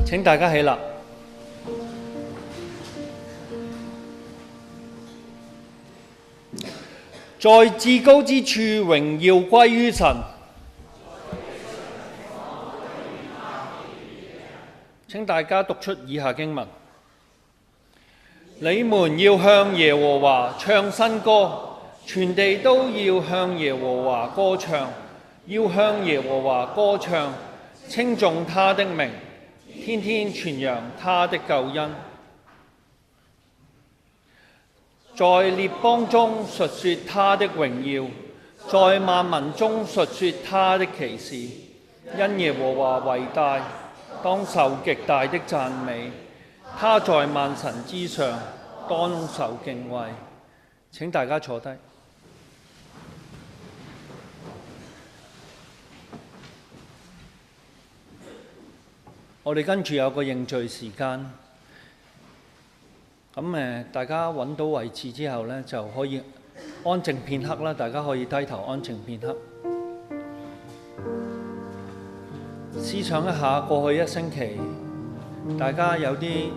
請大家起立。在至高之處榮耀歸於神。請大家讀出以下經文：你們要向耶和華唱新歌，全地都要向耶和華歌唱，要向耶和華歌唱，稱頌他的名，天天傳揚他的救恩。在列邦中述說他的榮耀，在萬民中述說他的奇事。因耶和華為大，當受極大的讚美。他在萬神之上，當受敬畏。請大家坐低。我哋跟住有個認罪時間，咁大家揾到位置之後呢，就可以安靜片刻啦。大家可以低頭安靜片刻，思想一下過去一星期，大家有啲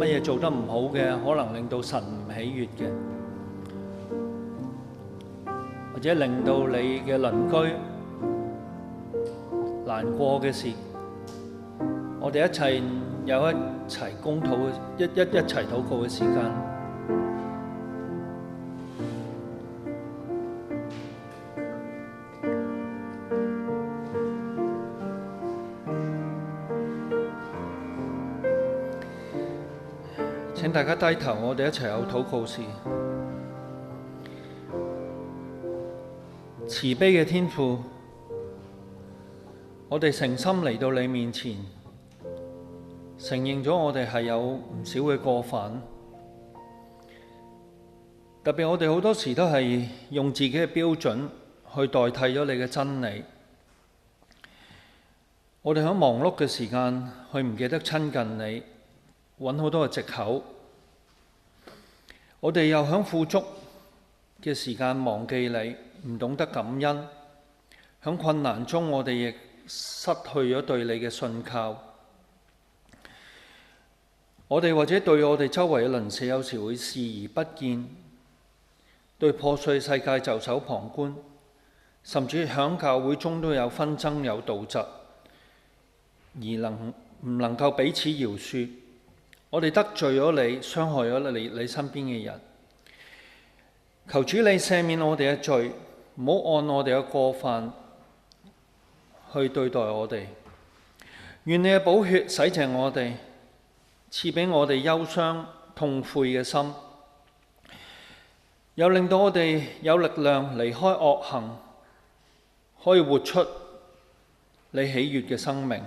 乜嘢做得唔好嘅，可能令到神唔喜悅嘅，或者令到你嘅鄰居難過嘅事。我哋一齊有一齊公禱一齊禱告嘅時間。請大家低頭，我哋一齊有禱告時。慈悲嘅天父，我哋誠心嚟到你面前，承認咗我哋係有唔少嘅過犯，特別我哋好多時都係用自己嘅標準去代替咗你嘅真理。我哋喺忙碌嘅時間去唔記得親近你，揾好多嘅藉口。我哋又喺富足嘅時間忘記你，唔懂得感恩。喺困難中，我哋亦失去咗對你嘅信靠。我哋或者對我哋周圍嘅鄰舍有時會視而不見，對破碎世界袖手旁觀，甚至響教會中都有紛爭有妒嫉，而能唔能夠彼此饒恕，我哋得罪咗你，傷害咗你身邊嘅人。求主你赦免我哋嘅罪，唔好按我哋嘅過犯去對待我哋。願你嘅寶血洗淨我哋，賜俾我哋憂傷痛悔嘅心，又令到我哋有力量離開惡行，可以活出你喜悅嘅生命。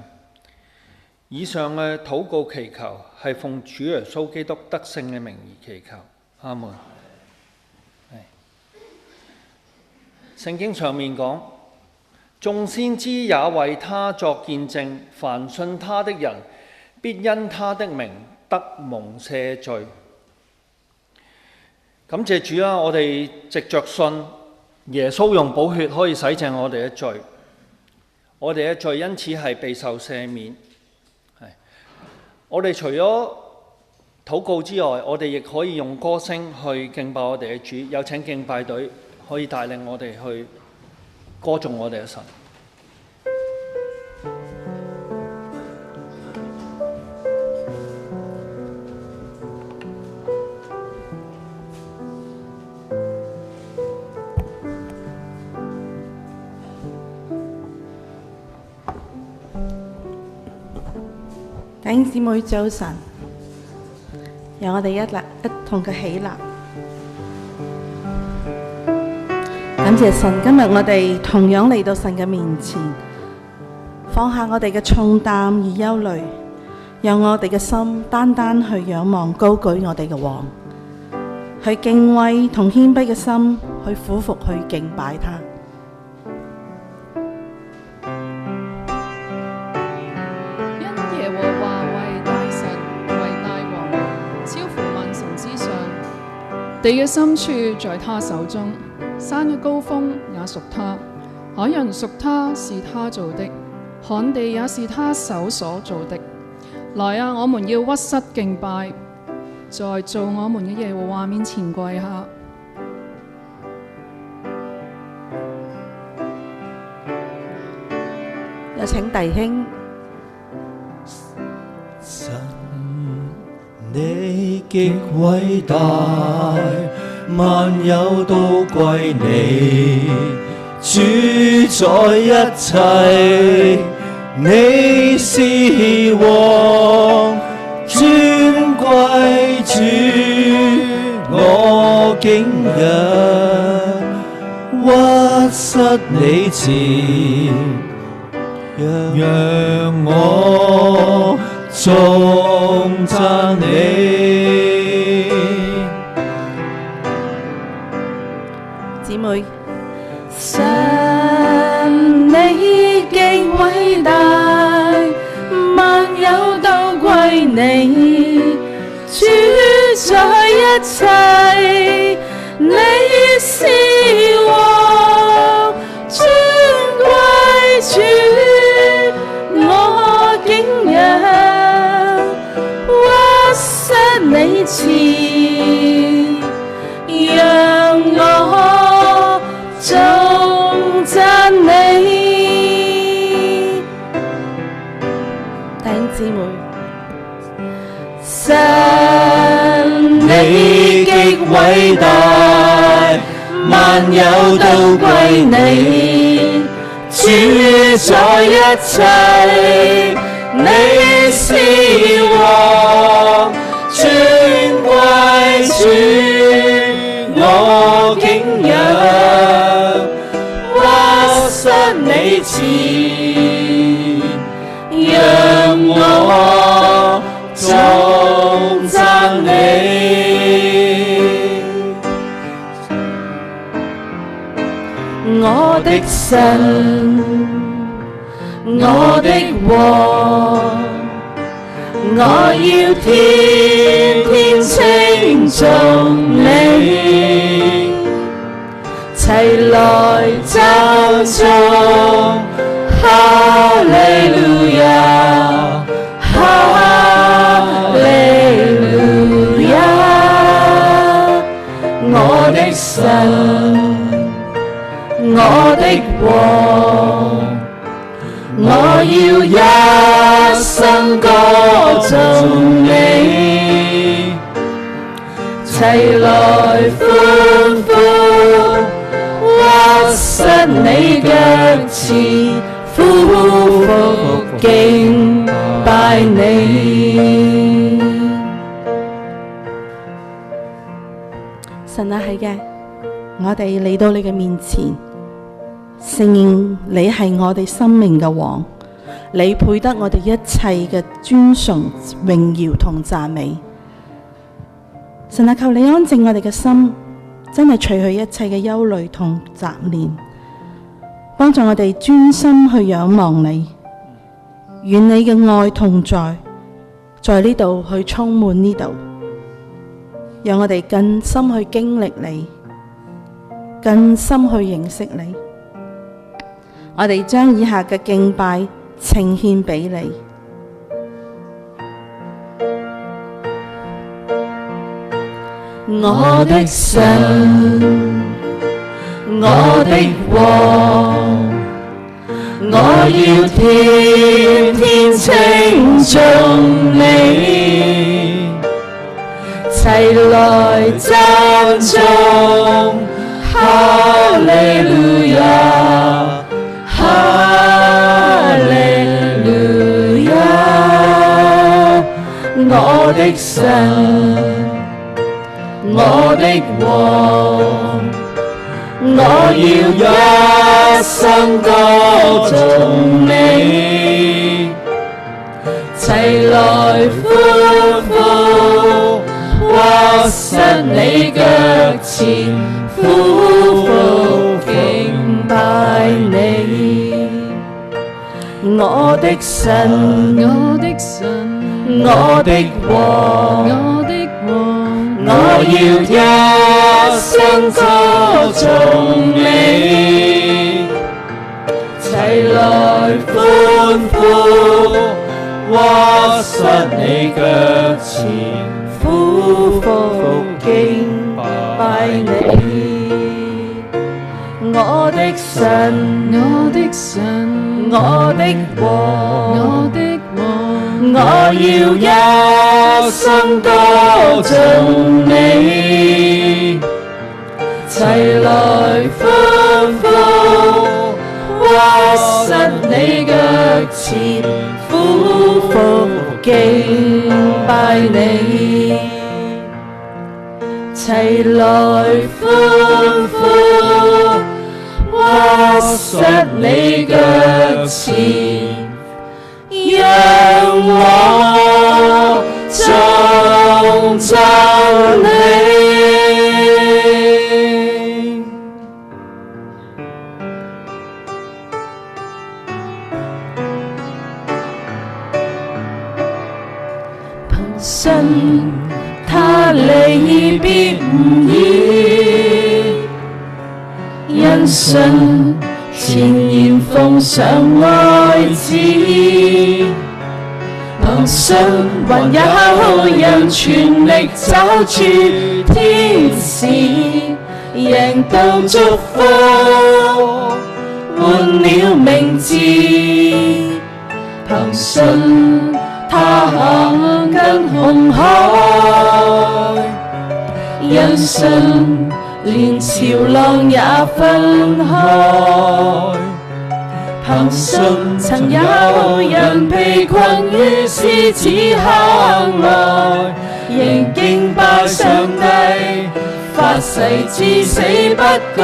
以上嘅禱告祈求係奉主耶穌基督得勝嘅名而祈求，阿門。聖經上面講，眾先知也為他作見證，凡信他的人必因他的名得蒙赦罪。感謝主啊！我哋藉着信耶穌用寶血可以洗淨我哋嘅罪，我哋嘅罪因此係備受赦免。我哋除咗禱告之外，我哋亦可以用歌聲去敬拜我哋嘅主。有請敬拜隊可以帶領我哋去歌頌我哋嘅神。弟兄姊妹早晨，讓我哋一同嘅起立，感謝神。今日我哋同樣嚟到神嘅面前，放下我哋嘅重擔與憂慮，讓我哋嘅心單單去仰望高舉我哋嘅王，去敬畏同謙卑嘅心去俯伏去敬拜他。地嘅深處在他手中，山嘅高峰也屬他，海洋屬他，是他做的，旱地也是他手所做的。來啊，我們要屈膝敬拜，在造我們嘅耶和華面前跪下。有請弟兄。你極偉大，萬有都歸你，主宰一切，你是王，尊貴主，我竟然屈膝你前，讓我頌讚你。姊妹，神你極偉大，萬有都歸你，主宰一切，你是王，尊貴主，我竟然屈膝你前，讓我頌讚你。弟兄姊妹，神你極偉大，萬有都歸你，主宰一切，你是王，尊貴主，我竟然屈膝你前，讓我頌讚你。我的神，我的王，我要天天稱頌你，齊來讚頌哈利路亞，哈利路亞。我的神，我的王，我要一生高齊來歡呼，屈膝你腳前，俯伏敬拜你。神啊，係嘅，我哋嚟到你嘅面前，承認你係我哋生命嘅王，你配得我哋一切嘅尊崇、榮耀同讚美。神啊，求你安靜我哋嘅心，真係除去一切嘅憂慮同雜念，幫助我哋專心去仰望你，願你嘅愛同在呢度去充滿呢度，讓我哋更深去經歷你，更深去認識你。我哋將以下嘅敬拜呈獻俾你。我的神，我的王，我要天天稱頌你，齊來讚頌哈利路亞，哈利路亞，我的神。我的王，我要一生歌頌你，齊來歡呼，屈膝你腳前，俯伏敬拜你。我的神，我的神，我的王，我的王。我要一生歌頌你，齊來歡呼，屈膝你腳前，俯伏敬拜你。我的神，我的神，我的王，我的王。我要一生歌頌你，齊來歡呼，屈膝你腳前，俯伏敬拜你，齊來歡呼，屈膝你腳前。讓我頌讚你。憑信他離別唔易，因信前言奉上愛子，憑信還有人全力找住天使，贏到祝福，換了名字。憑信他行近紅海，因信連潮浪也分開。憑信曾有人被困於獅子坑內，仍敬拜上帝，發誓至死不改。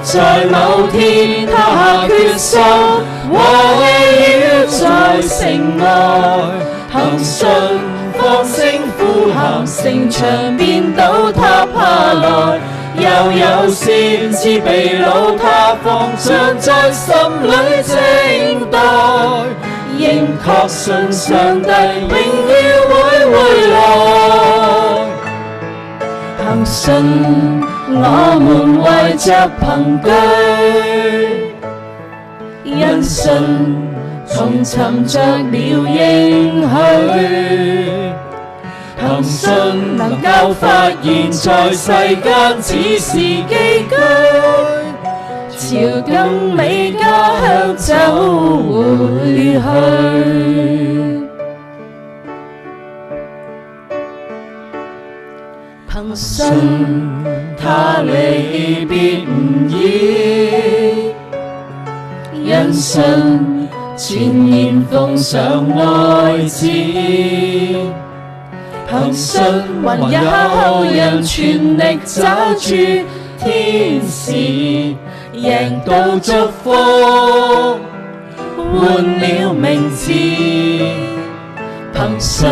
在某天他下決心，我要在城外，憑信放聲呼喊，城牆變倒塌下來。又有先知被擄，他放將在心裏靜待，仍確信上帝榮耀會回來。憑信我們為着憑據，因信重尋着了應許。憑信能夠發現在世間只是寄居，朝更美家鄉走回去。憑憑信他離別唔易，因信全然奉上愛子，憑信還有人全力抓住天使，贏到祝福，換了名字。憑信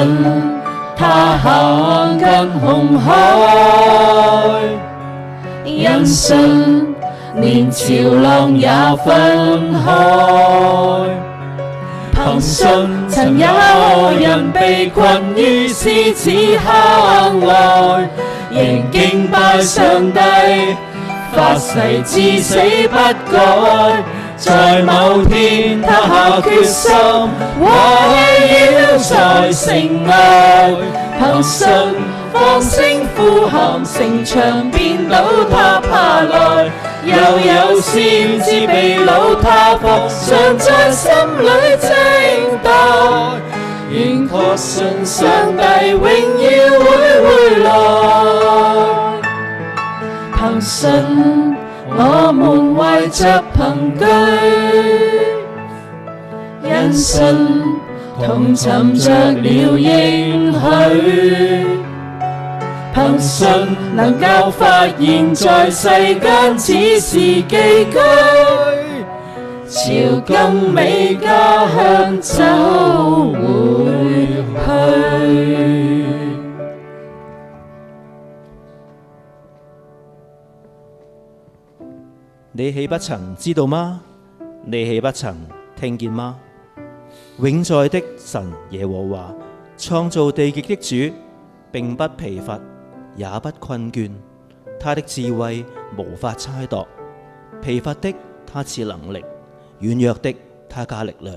他行近紅海，因信連潮浪也分開。憑信曾有人被困於獅子坑外，仍敬拜上帝，發誓至死不改。在某天他下決心，圍繞在城外，憑信放聲呼喊，城牆變倒他爬來，又有先知被擄他服，常在心裏靜待，仍確信上帝榮耀會回來。憑信我們懷着憑據，因信同尋着了應許，憑信能夠發現在世間只是寄居，朝更美家鄉走回去。你豈不曾知道嗎？你豈不曾聽見嗎？永在的神耶和華，創造地極的主，並不疲乏，也不困倦。他的智慧無法猜度。疲乏的他賜能力，軟弱的他加力量。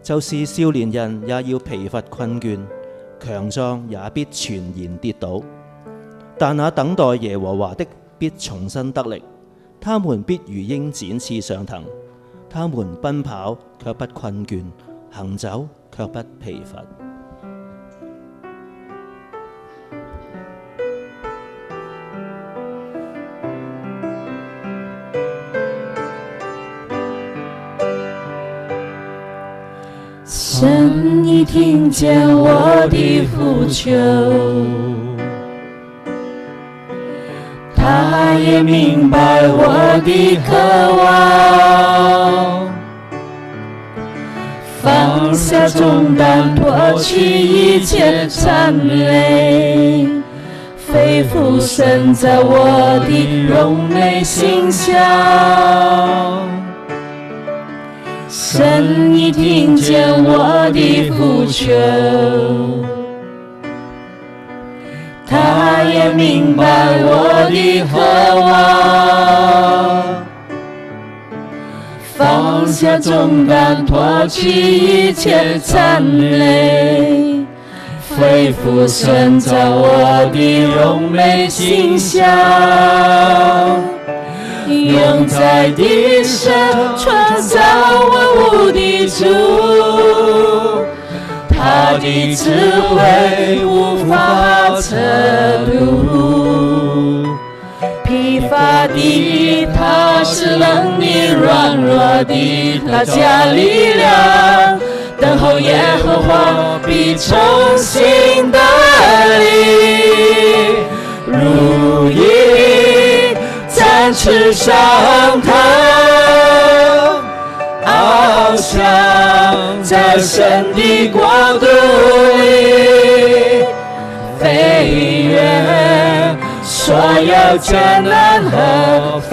就是少年人也要疲乏困倦，強壯也必全然跌倒。但那等待耶和華的必重新得力。他們必如鷹展翅上騰，他們奔跑卻不困倦，行走卻不疲乏。神已聽見我的呼求，他也明白我的渴望，放下重擔，脫去一切纏累，恢復神在我的榮美形象。神已聽見我的呼求，他也明白我的渴望，放下重擔，脫去一切纏累，恢復神在我的榮美形象。永在的神，創造萬物的主，他的智慧無法測度。疲乏的他使能力軟弱的他加力量，等候耶和華必重新得力，如鷹展翅上騰，翱翔在神的國度裡，飛越所有艱難和風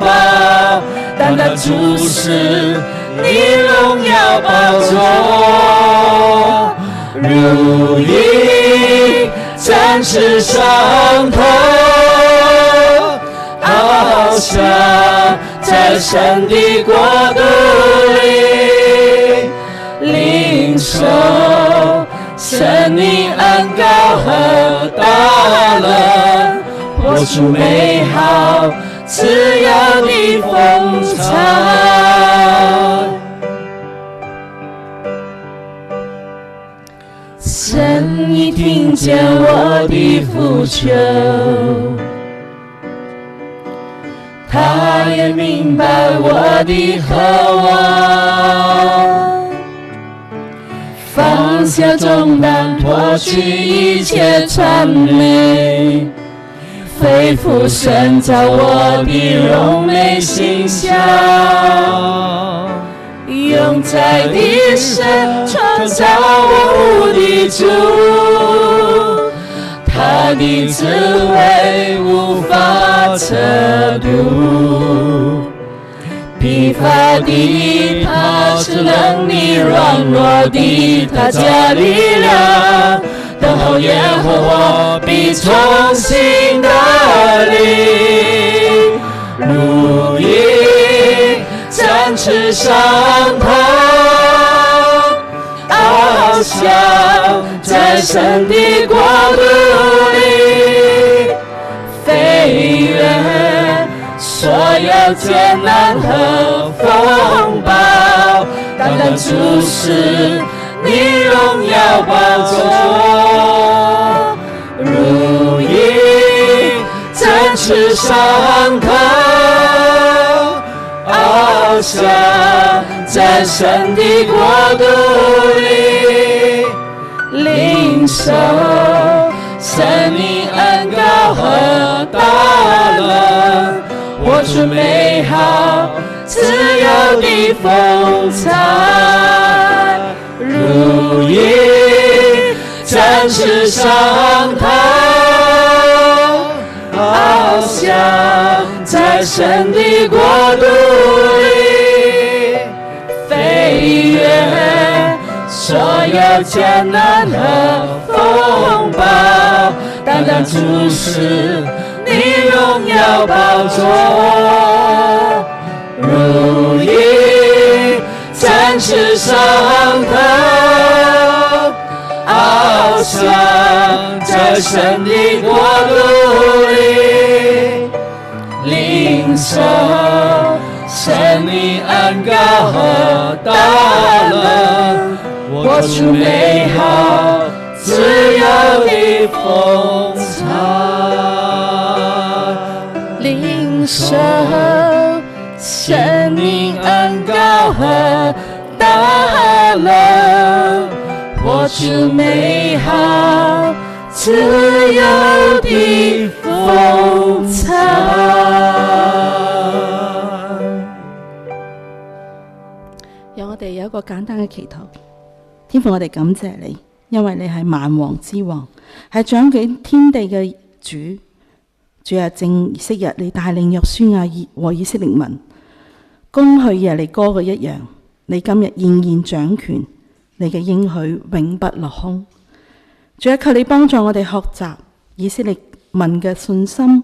暴，單單注視你榮耀寶座，如鷹展翅上騰，翱翔在神的國度裡，領受神的恩膏和大能，活出美好自由的風采。神已聽見我的呼求，他也明白我的渴望，放下重擔，脫去一切纏累，恢復神造我的榮美形象。永在的神創造我的主，他的智慧無法測度，疲乏的他是能力軟弱的他加力量，等候耶和華必重新得力，如鷹展翅上騰，翱翔在神的國度裡，飛越所有艱難和風暴，單單注視你榮耀寶座，如鷹展翅上騰，翱翔在神的國度裡，領受生命恩膏和大能，活出美好自由的風采，如鷹展翅上騰，翱翔在神的國度裡，飛越所有艱難和風暴，單單注視你榮耀寶座，如鷹展翅上騰，翱翔在神的國度裡，領受生命恩膏和大能，活出美好自由的風采，領受生命恩膏和大能，活出美好自由的風采。讓我哋有一個簡單嘅祈禱。天父，我哋感謝你，因為你係萬王之王，係掌管天地嘅主。主啊，正昔日你帶領約書亞和以色列民攻去耶利哥嘅一樣，你今日仍然掌權，你嘅應許永不落空。主啊，求你幫助我哋學習以色列民嘅信心，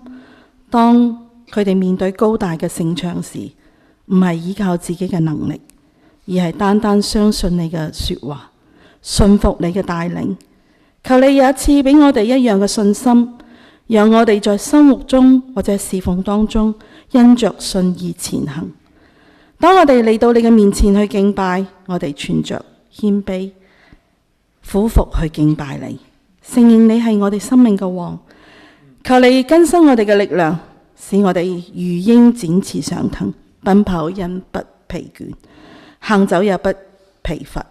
當佢哋面對高大嘅城牆時，唔係依靠自己嘅能力，而係單單相信你嘅說話，信服你嘅帶領。求你有一次俾我哋一樣嘅信心，讓我哋在生活中或者侍奉當中因着信而前行。當我哋嚟到你嘅面前去敬拜，我哋存着謙卑俯伏去敬拜你，承認你係我哋生命嘅王。求你更新我哋嘅力量，使我哋如鷹展翅上騰，奔跑因不疲倦，行走也不疲乏。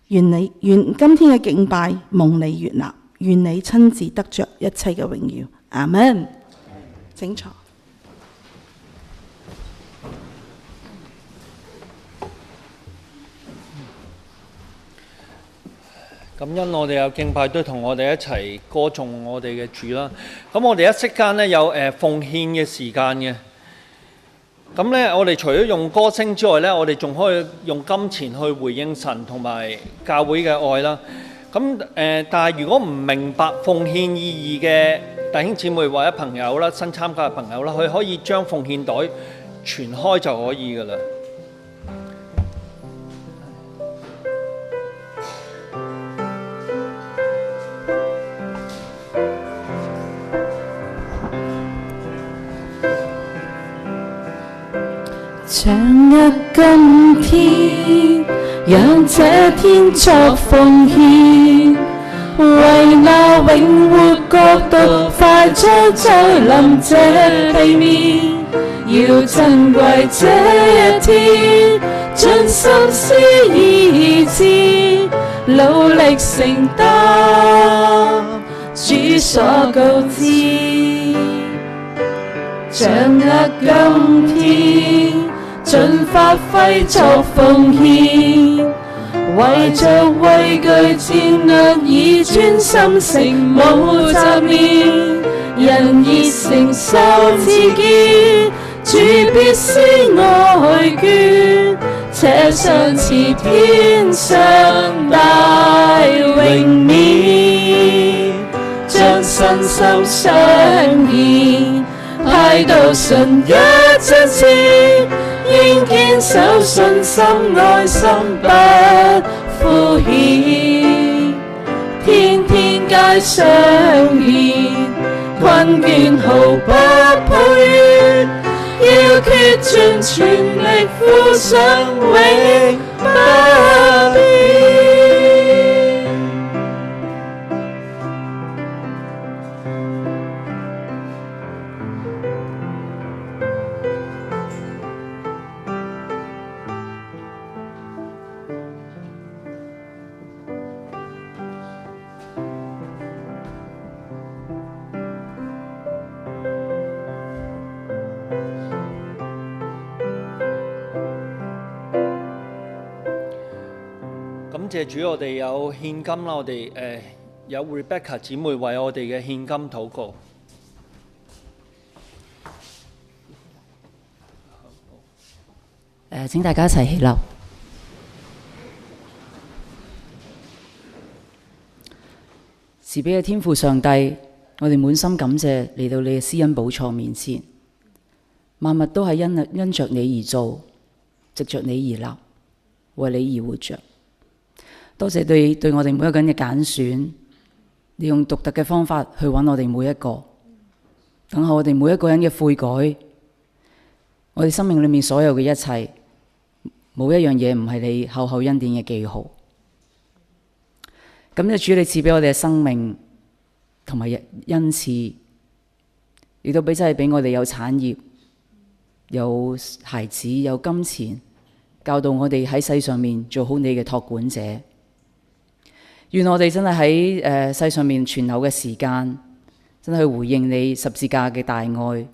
願今天嘅敬拜蒙你悅納，願你親自得着一切嘅榮耀。阿們。請坐。感恩我哋有敬拜都同我哋一齊歌頌我哋嘅主啦。咁我哋一息間呢，有奉獻嘅時間嘅。咁呢，我哋除咗用歌聲之外呢，我哋仲可以用金錢去回應神同埋教會嘅愛啦。咁但係如果唔明白奉獻意義嘅弟兄姊妹或者朋友啦，新參加嘅朋友啦，佢可以將奉獻袋傳開就可以㗎喇。掌握今天，讓這天作奉獻，着再臨這地面，要珍貴這一天，盡心思意志，努力承擔主所告知，掌握今天，盡發揮作奉獻，為着畏懼戰略以專心誠無雜念，人熱誠受自堅，主必施愛眷，且相似天上大榮冕，將身心相現，派到純一真摯，應堅守信心愛心不敷衍，天天皆相見，困倦毫不抱怨，要竭盡全力付上永不變。感謝主，我哋有獻金啦，我哋有 Rebecca 姊妹為我哋嘅獻金禱告。請大家一齊起立。慈悲嘅天父上帝，我哋滿心感謝嚟到你嘅施恩寶座面前，萬物都係因着你而做，藉着你而立，為你而活着。多謝你對我哋每一個人嘅揀選，你用獨特嘅方法去揾我哋每一個，等候我哋每一個人嘅悔改。我哋生命裏面所有嘅一切，冇一樣嘢唔係你厚厚恩典嘅記號。感謝主，你賜俾我哋嘅生命同埋恩賜，亦都真係俾我哋有產業、有孩子、有金錢，教導我哋喺世上面做好你嘅託管者。願我哋真係喺世上面存留嘅時間，真係去回應你十字架嘅大愛，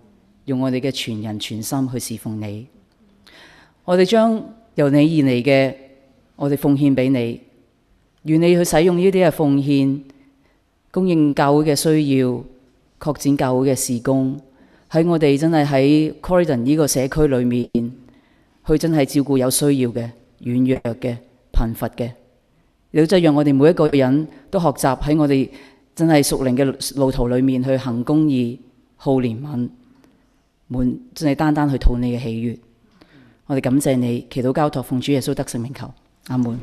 用我哋嘅全人全心去侍奉你。我哋將由你而嚟嘅，我哋奉獻俾你。願你去使用呢啲嘅奉獻，供應教會嘅需要，擴展教會嘅事工。喺我哋真係喺 Corridon 呢個社區裏面，去真係照顧有需要嘅、軟弱嘅、貧乏嘅。亦都真係讓我哋每一個人都學習喺我哋真係屬靈嘅路途裏面去行公義、好憐憫，真係單單去討你嘅喜悅。我哋感謝你，祈禱交託奉主耶穌得勝名求，阿門。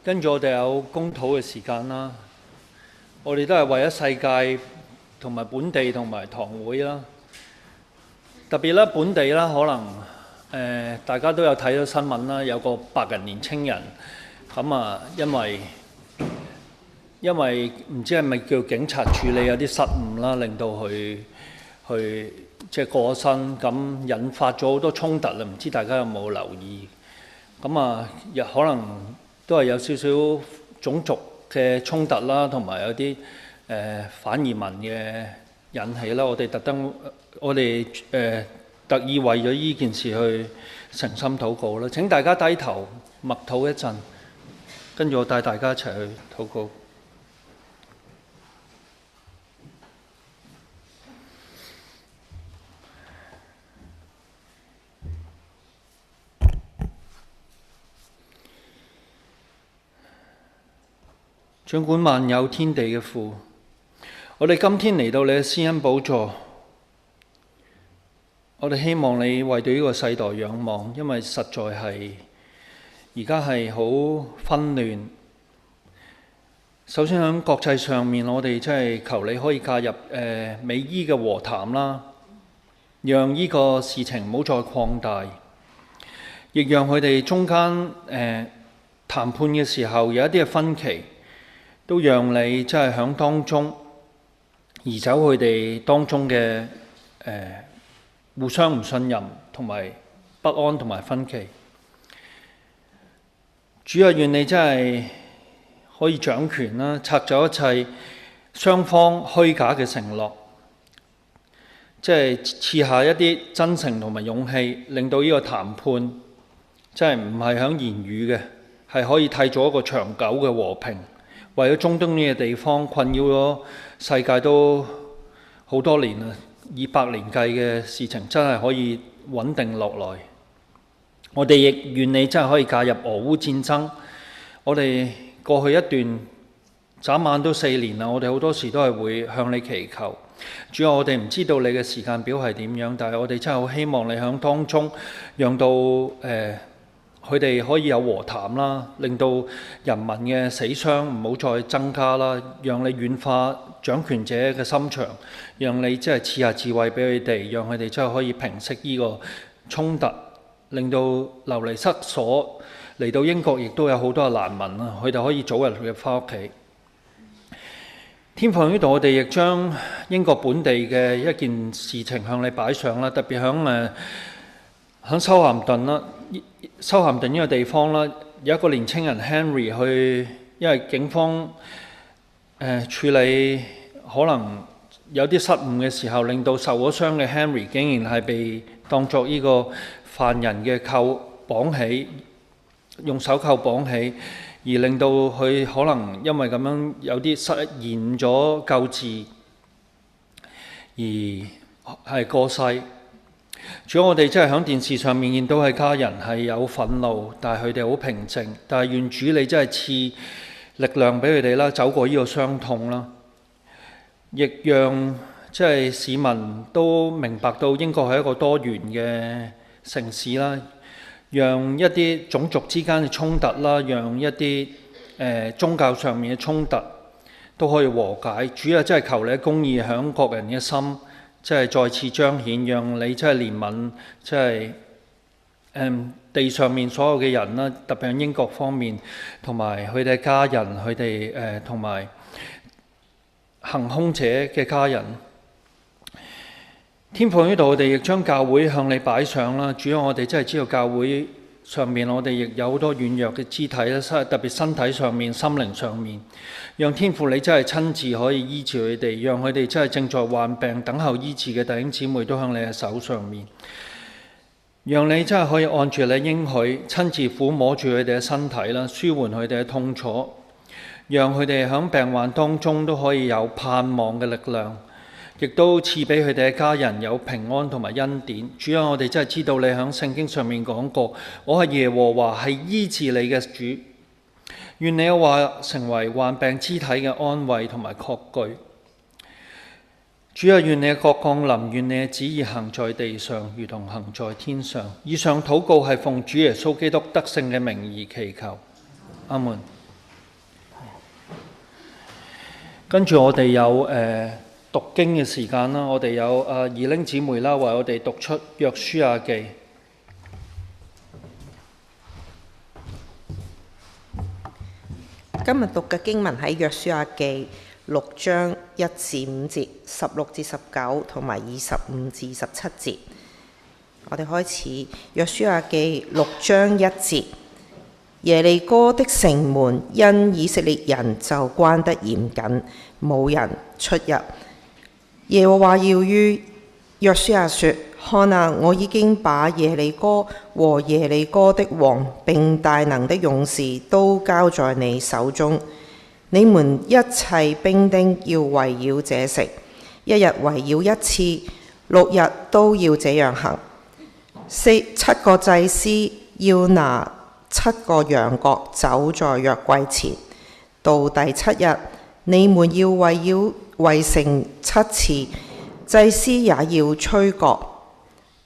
跟住我哋有公禱嘅時間啦，我哋都係為咗世界同埋本地同埋堂會啦，特別咧本地啦，可能大家都有睇到新聞啦，有個白人年青人咁啊，因為唔知係咪叫警察處理有啲失誤啦，令到佢即係過身，咁引發咗好多衝突啊！唔知大家有冇留意？咁啊，亦可能都係有少少種族嘅衝突啦，同埋有啲反移民嘅引起啦。我哋特意為咗呢件事去誠心禱告啦。請大家低頭默禱一陣，跟住我帶大家一齊去禱告。掌管萬有天地嘅父，我哋今天嚟到你嘅施恩寶座，我哋希望你為對呢個世代仰望，因為實在係而家係好紛亂。首先喺國際上面，我哋真係求你可以介入美伊嘅和談啦，讓呢個事情唔好再擴大，亦讓佢哋中間談判嘅時候有一啲嘅分歧，都讓你真係喺當中移走佢哋當中嘅互相唔信任同埋不安同埋分歧。主啊，願你真係可以掌權啦，拆走一切雙方虛假嘅承諾，即係賜下一啲真誠同埋勇氣，令到呢個談判真係唔係響言語嘅，係可以締造一個長久嘅和平。為咗中東呢個地方困擾咗世界都好多年啦，以百年計嘅事情真係可以穩定落來。我哋亦願你真係可以介入俄烏戰爭。我哋過去一段眨眼都4年啦，我哋好多時都係會向你祈求。主要我哋唔知道你嘅時間表係點樣，但係我哋真係好希望你響當中讓到佢哋可以有和談啦，令到人民嘅死傷唔好再增加啦，讓你軟化掌權者嘅心腸，讓你即係賜下智慧俾佢哋，讓佢哋真係可以平息呢個衝突，令到流離失所嚟到英國亦都有好多嘅難民啦，佢哋可以早日去返屋企。天父，呢度我哋亦將英國本地嘅一件事情向你擺上啦，特別響修咸頓啦，修咸頓呢個地方啦，有一個年青人 Henry 去，因為警方處理可能有啲失誤嘅時候，令到受咗傷嘅 Henry 竟然係被當作呢個犯人嘅綁起，用手扣綁起，而令到佢可能因為咁樣有啲延咗救治，而係過世。主要我哋真係喺電視上面見到係家人係有憤怒，但係佢哋好平靜。但係願主你真係賜力量俾佢哋啦，走過呢個傷痛啦，亦讓即係市民都明白到英國係一個多元嘅城市啦，讓一啲種族之間嘅衝突啦，讓一啲宗教上面嘅衝突都可以和解。主啊，真係求你公義響各人嘅心，即係再次彰顯，讓你真係憐憫，即係地上面所有嘅人啦，特別喺英國方面，同埋佢哋嘅家人，佢哋同埋行兇者嘅家人。天父，呢度我哋亦將教會向你擺上啦。主要我哋真係知道教會上面我哋亦有好多軟弱嘅肢體啦，特別身體上面、心靈上面，讓天父你真係親自可以醫治佢哋，讓佢哋真係正在患病等候醫治嘅弟兄姊妹都向你嘅手上面，讓你真係可以按住你應許親自撫摸住佢哋嘅身體啦，舒緩佢哋嘅痛楚，讓佢哋喺病患當中都可以有盼望嘅力量，亦都賜俾佢哋嘅家人有平安同埋恩典。主啊，我哋真係知道你喺聖經上面講過，我係耶和華，係醫治你嘅主。願你嘅話成為患病肢體嘅安慰同埋確據。主啊，願你嘅國降臨，願你嘅旨意行在地上，如同行在天上。以上禱告係奉主耶穌基督得勝嘅名義祈求。阿門。跟住我哋有讀經嘅時間啦，我哋有二拎姊妹啦，為我哋讀出約書亞記。今日讀嘅經文喺約書亞記6章1至5節、16至19同埋25至27節。我哋開始約書亞記6章1節。耶利哥的城門因以色列人就關得嚴謹，冇人出入。耶和華要於約書亞說：看啊，我已經把耶利哥和耶利哥的王並大能的勇士都交在你手中。你們一切兵丁要圍繞這城，一日圍繞一次，6日都要這樣行。7個祭司要拿7個羊角走在約櫃前，到第7日，你們要圍城7次，祭司也要吹角。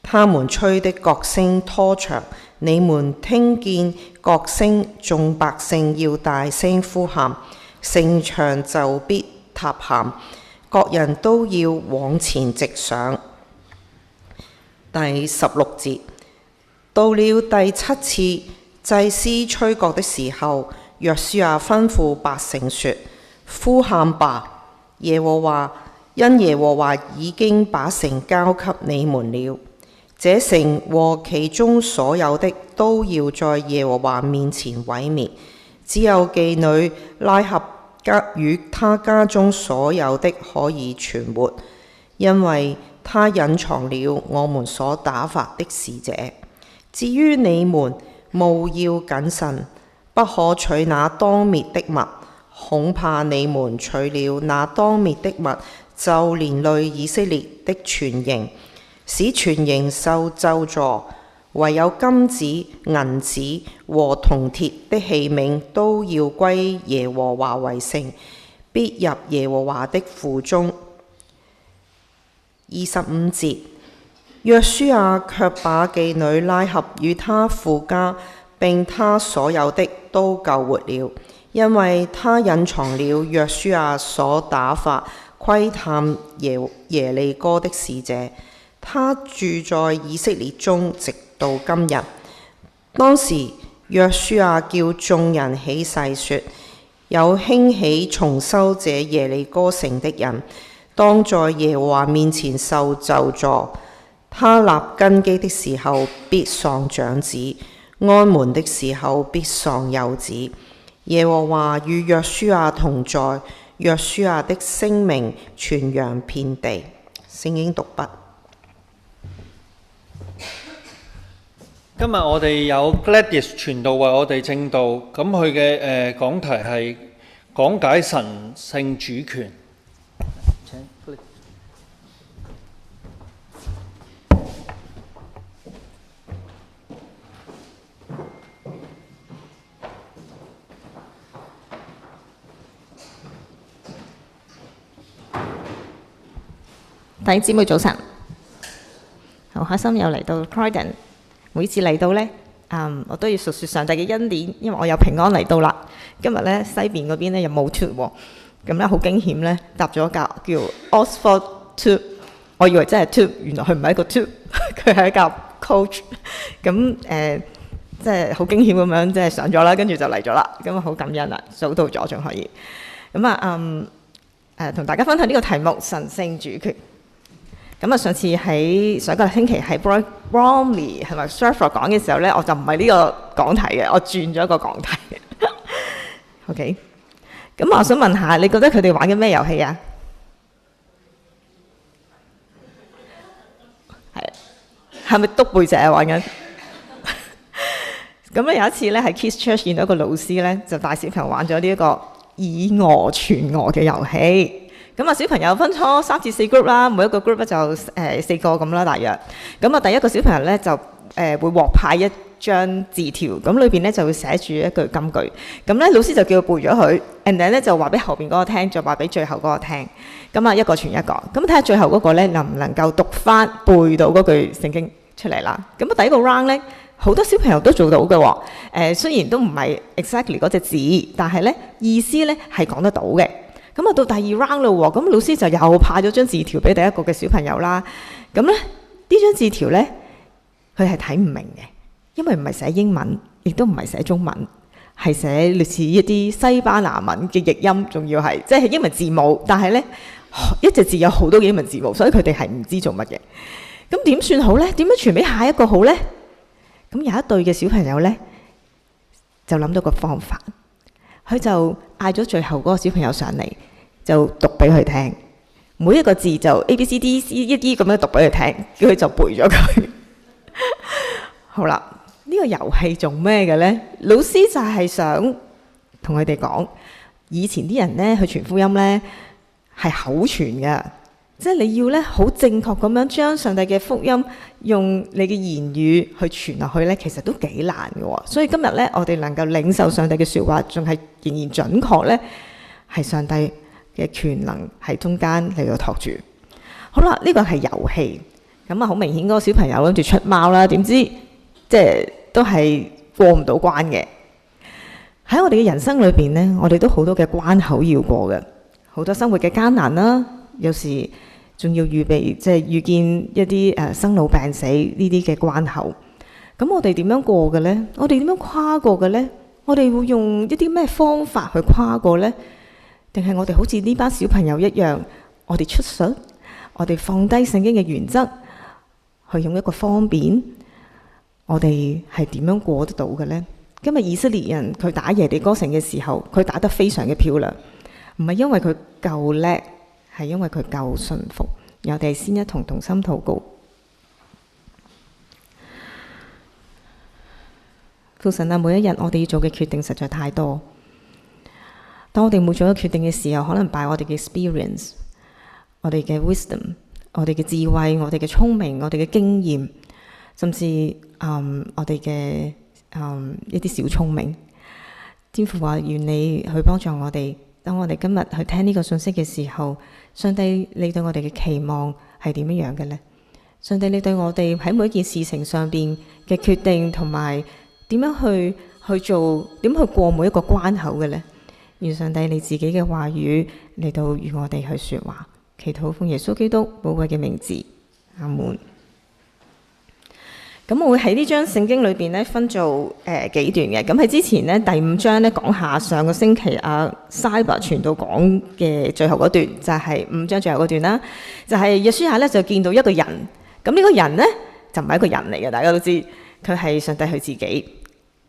他他們吹的角聲拖長，你們聽見角聲，眾百姓要大聲呼喊，城牆就必塌陷，各人都要往前直上。第16節，到了第7次祭司吹角的時候，約書亞吩咐百姓說：呼喊吧，因耶和華已經把城交給你們了。這城和其中所有的都要在耶和華面前毀滅，只有妓女拉合與他家中所有的可以存活，因為他隱藏了我們所打發的使者。至於你們，務要謹慎，不可取那當滅的物，恐怕你們取了那當滅的物，就連累以色列的全營，使全營受咒詛。唯有金子、銀子和銅鐵的器皿都要歸耶和華為聖，必入耶和華的府中。25節，約書亞卻把妓女拉合與他父家並他所有的都救活了，因為他隱藏了約書亞所打發窺探耶利哥的使者。他住在以色列中，直到今日。當時約書亞叫眾人起誓說：有興起重修這耶利哥城的人，當在耶和華面前受咒詛。他立根基的時候必喪長子，安門的時候必喪幼子。耶和華與約書亞同在，約書亞的聲名傳揚遍地。聖經讀畢。今日我哋有 Gladys 傳道為我哋證道，咁佢嘅講題係講解神聖主權。弟兄姊妹早晨，好開心又嚟到 Croydon。每次嚟到呢，我都要述說上帝嘅恩典，因為我有平安嚟到啦。今日呢，西邊嗰邊呢又冇 tube 喎，咁呢好驚險呢，搭咗架叫 Oxford Tube， 我以為真係 tube， 原來佢唔係一個 tube， 佢係一架 coach。咁即係好驚險咁樣，即係上咗啦，跟住就嚟咗啦。咁啊好感恩啦，早到咗仲可以。咁啊同大家分享呢個題目神聖主權。咁啊，上次喺上個星期喺 Bromley 係咪 Stratford 講嘅時候咧，我就唔係呢個講題嘅，我轉咗一個講題。OK，咁我想問下，你覺得佢哋玩緊咩遊戲啊？係咪篤背脊啊？玩緊？咁咧有一次咧喺 Kids Church 見到一個老師咧，就帶小朋友玩咗呢一個以訛傳訛嘅遊戲。咁啊，小朋友分咗3至4 group 啦，每一個 group 咧就4個咁啦，大約。咁啊，第一個小朋友咧就會獲派一張字條，咁裏邊咧就會寫住一句金句。咁咧老師就叫佢背咗佢 ，and then 咧就話俾後邊嗰個聽，再話俾最後嗰個聽。咁啊，一個傳一個。咁睇下最後嗰個咧能唔能夠讀翻背到嗰句聖經出嚟啦。咁啊，第一個 round 咧好多小朋友都做到嘅喎。雖然都唔係 exactly 嗰隻字，但係咧意思咧係講得到嘅。咁啊，到第2 round 啦喎，咁老師就又派咗張字條俾第一個嘅小朋友啦。咁咧呢張字條咧，佢係睇唔明嘅，因為唔係寫英文，亦都唔係寫中文，係寫類似一啲西班牙文嘅譯音，仲要係即係英文字母，但係咧一隻字有好多英文字母，所以佢哋係唔知做乜嘅。咁點算好咧？點樣傳俾下一個好咧？咁有一對嘅小朋友咧，就諗到個方法。佢就嗌咗最後嗰個小朋友上嚟，就讀俾佢聽。每一個字就 A B C D C E D 咁樣讀俾佢聽，叫佢就背咗佢。好啦，呢個遊戲做咩嘅呢？老師就係想同佢哋講，以前啲人呢去傳福音呢係口傳嘅，即係你要呢好正確咁樣將上帝嘅福音用你嘅言語去傳落去呢，其實都幾難嘅喎。所以今日呢，我哋能夠領受上帝嘅説話，仲係仍然準確呢，係上帝嘅權能喺中間嚟到托住。好啦，呢個係遊戲。咁啊好明顯嗰個小朋友諗住出貓啦，點知即係都係過唔到關嘅。喺我哋嘅人生裏邊呢，我哋都好多嘅關口要過嘅，好多生活嘅艱難啦，有時仲要預備即係遇見一啲生老病死呢啲嘅關口。咁我哋點樣過嘅呢？我哋點樣跨過嘅呢？我哋會用一啲咩方法去跨過呢？定係我哋好似呢班小朋友一樣，我哋出術，我哋放低聖經嘅原則，去用一個方便，我哋係點樣過得到嘅呢？今日以色列人佢打耶利哥城嘅時候，佢打得非常嘅漂亮，唔係因為佢夠叻，係因為佢夠順服。我哋先一同心禱告。父神啊，每一日我哋要做嘅決定實在太多。當我哋冇做咗決定嘅時候，可能by我哋嘅 experience、我哋嘅 wisdom、我哋嘅智慧、我哋嘅聰明、我哋嘅經驗，甚至我哋嘅一啲小聰明。天父話願你去幫助我哋。當我哋今日去聽呢個信息嘅時候，上帝你對我哋嘅期望係點樣嘅呢？上帝你對我哋喺每一件事情上邊嘅決定同埋點樣去做，點去過每一個關口嘅呢？願上帝你自己嘅話語嚟到與我哋去說話。祈禱奉耶穌基督寶貴嘅名字，阿門。咁我會喺呢章聖經裏邊咧分做幾段嘅。咁喺之前呢，第5章咧講下上個星期阿 Cyber 傳道講嘅最後嗰段，就係5章最後嗰段啦。就係約書亞咧就見到一個人，咁呢個人呢，就唔係一個人嚟嘅，大家都知佢係上帝佢自己。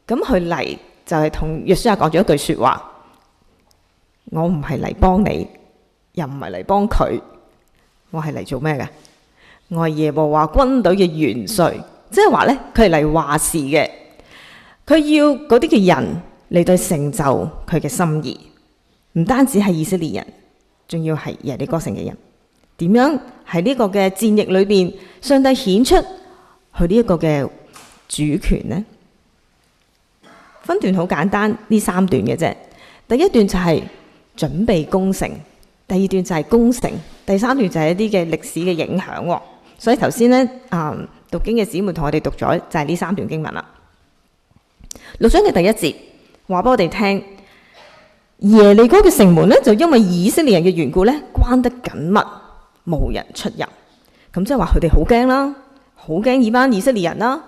咁佢嚟就係同約書亞講咗一句說話：我唔係嚟幫你，又唔係嚟幫佢，我係嚟做咩嘅？我係耶和華軍隊嘅元帥。即係話咧，佢係嚟話事嘅，佢要嗰啲嘅人嚟到成就佢嘅心意，唔單止係以色列人，仲要係耶利哥城嘅人。點樣喺呢個嘅戰役裏邊，上帝顯出佢呢一個嘅主權呢？分段好簡單，呢3段嘅啫。第一段就係準備攻城，第二段就係攻城，第3段就係一啲嘅歷史嘅影響。所以頭先咧，讀經嘅姊妹同我哋讀咗就係呢3段經文啦。6章嘅第1節話俾我哋聽，耶利哥嘅城門咧就因為以色列人嘅緣故咧關得緊密，無人出入。咁即係話佢哋好驚啦，好驚呢班以色列人啦。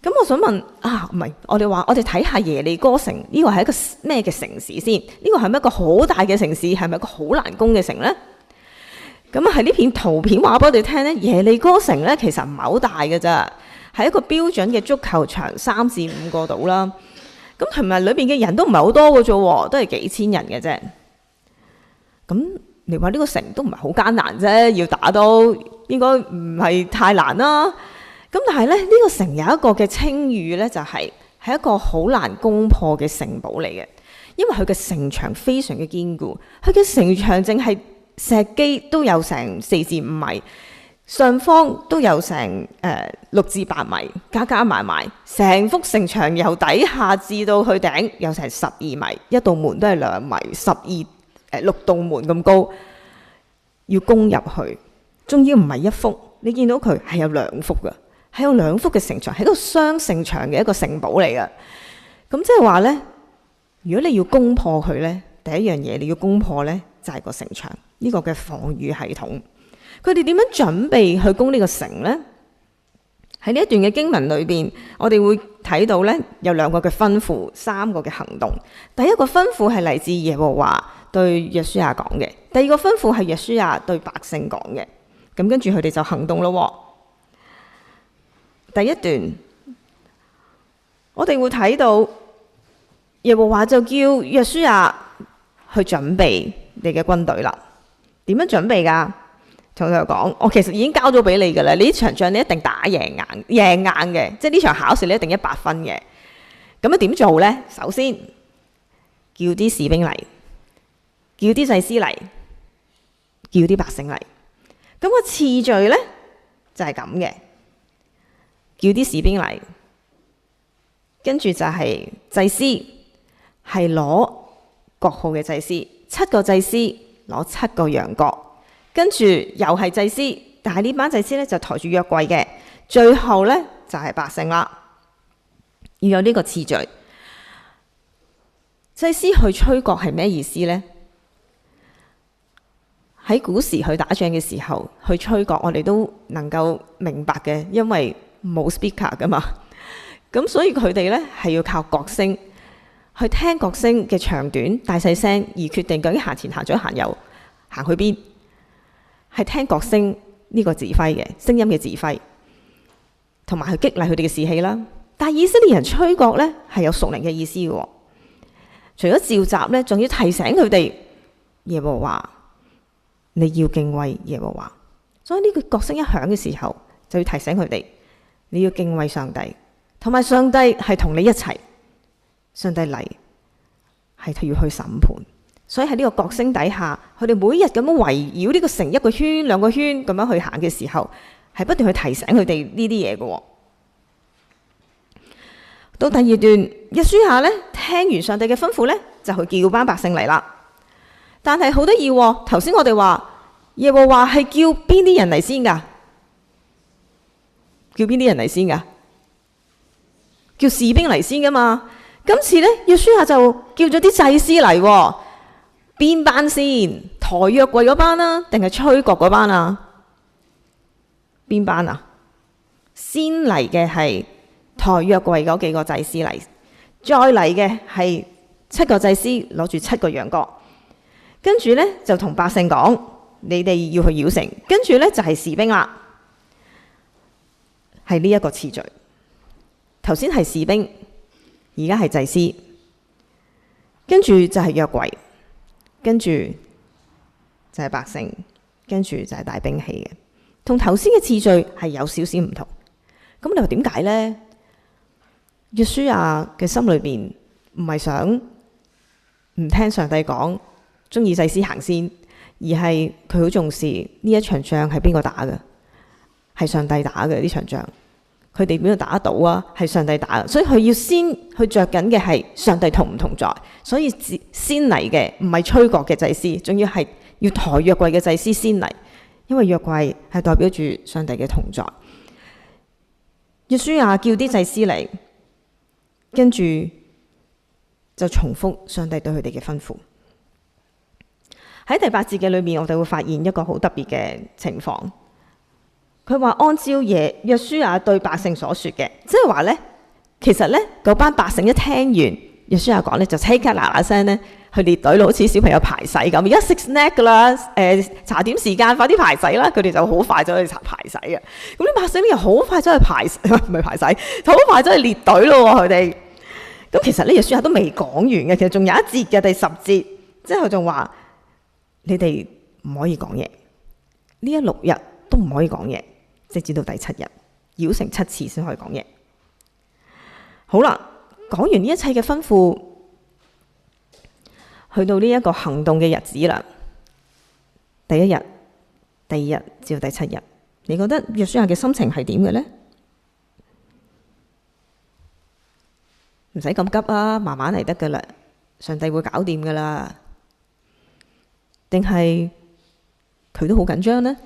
咁我想問啊，唔係我哋睇下耶利哥城呢個係一個咩嘅城市先？呢個係咪一個好大嘅城市？係咪一個好難攻嘅城咧？咁喺呢片圖片話俾我哋聽咧，耶利哥城咧其實唔係好大嘅咋，係一個標準嘅足球場3至5個度啦。咁同埋裏邊嘅人都唔係好多嘅啫，都係幾千人嘅啫。咁你話呢個城都唔係好艱難啫，要打都應該唔係太難啦。咁但係咧呢個城有一個嘅稱譽咧，就係一個好難攻破嘅城堡嚟嘅，因為佢嘅城牆非常嘅堅固，佢嘅城牆淨係石基都有成4至5米，上方都有成6至8米，加埋埋，成幅城牆由底下至到去頂有成12米，一道門都係2米，6道門咁高，要攻入去，仲要唔係一幅，你見到佢係有2幅嘅，係有2幅嘅城牆，係一個雙城牆嘅一個城堡嚟嘅。咁即係話呢，如果你要攻破佢呢，第一樣嘢你要攻破呢，就係個城牆。呢個嘅防禦系統，佢哋點樣準備去攻呢個城呢？喺呢一段嘅經文裏邊，我哋會睇到呢有2個嘅吩咐，3個嘅行動。第一個吩咐係嚟自耶和華對約書亞講嘅，第2個吩咐係約書亞對百姓講嘅。咁跟住佢哋就行動咯。第一段，我哋會睇到耶和華就叫約書亞去準備你嘅軍隊啦。點樣準備㗎？同佢講，我其實已經交咗俾你㗎啦。你呢場仗你一定打贏硬嘅，即係呢場考試你一定100分嘅。咁樣點做呢？首先叫啲士兵嚟，叫啲祭司嚟，叫啲百姓嚟。咁個次序呢，就係咁嘅，叫啲士兵嚟，跟住就係祭司，係攞國號嘅祭司，7個祭司。攞7個羊角，跟住又係祭司，第但係呢班祭司咧就抬住約櫃嘅，最後咧就係百姓啦。要有呢個次序。祭司去吹角係咩意思呢？喺古時去打仗嘅時候去吹角，我哋都能夠明白嘅，因為冇 speaker 噶嘛。咁所以佢哋咧係要靠角聲去聽角聲嘅長短、大細聲，而決定究竟行前、行左、行右、行去邊。係聽角聲呢個指揮嘅聲音嘅指揮，同埋去激勵佢哋嘅士氣啦。但係以色列人吹角咧係有屬靈嘅意思嘅喎，除咗召集咧，仲要提醒佢哋耶和華，你要敬畏耶和華。所以呢個角聲一響嘅時候，就要提醒佢哋你要敬畏上帝，同埋上帝係同你一齊。上帝嚟係要去審判，所以喺呢個角聲底下，佢哋每日咁樣圍繞呢個城一個圈、兩個圈咁樣去行嘅時候，係不斷去提醒佢哋呢啲嘢嘅。到第二段，約書亞咧聽完上帝嘅吩咐咧，就去叫班百姓嚟啦。但係好得意喎，頭先我哋話耶和華係叫邊啲人嚟先㗎？叫邊啲人嚟先㗎？叫士兵嚟先㗎嘛？今次咧，約書亞就叫咗啲祭司嚟喎。邊班先？抬約櫃嗰班啊，定係吹角嗰班啊？邊班啊？先嚟嘅係抬約櫃嗰幾個祭司嚟，再嚟嘅係7個祭司攞住7個羊角，跟住咧就同百姓講：你哋要去繞城。跟住咧就係士兵啦，係呢一個次序。頭先係士兵，而家係祭司，跟住就係約櫃，跟住就係百姓，跟住就係帶兵器嘅，同頭先嘅次序係有少少唔同。咁你話點解呢？約書亞嘅心裏邊唔係想唔聽上帝講，中意祭司行先，而係佢好重視呢一場仗係邊個打嘅？係上帝打嘅呢場仗。佢哋邊度打得到啊？係上帝打嘅，所以佢要先去着緊嘅係上帝同唔同在。所以先嚟嘅唔係吹角嘅祭司，仲要係要抬約櫃嘅祭司先嚟，因為約櫃係代表住上帝嘅同在。約書亞叫啲祭司嚟，跟住就重複上帝對佢哋嘅吩咐。喺第8節嘅裏面，我哋會發現一個好特別嘅情況。佢話按照約書亞對百姓所說嘅，即係話咧，其實咧嗰班百姓一聽完約書亞講咧，就即刻嗱嗱聲咧去列隊，好似小朋友排洗咁。而家食 snack 噶啦，茶點時間快啲排洗啦，佢哋就好快走去排洗嘅。咁啲百姓又好快走去排，唔係排洗，好快走去列隊咯佢哋。咁其實呢約書亞都未講完嘅，其實仲有一節嘅第10節，之後仲話你哋唔可以講嘢，呢一6日都唔可以講嘢。直至到第7日，繞城7次先可以講嘢。好啦，講完呢一切嘅吩咐，去到呢一個行動嘅日子啦。第1日、第2日至到第7日，你覺得約書亞嘅心情係點嘅呢？唔使咁急啊，慢慢嚟得噶啦，上帝會搞掂噶啦。定係佢都好緊張呢？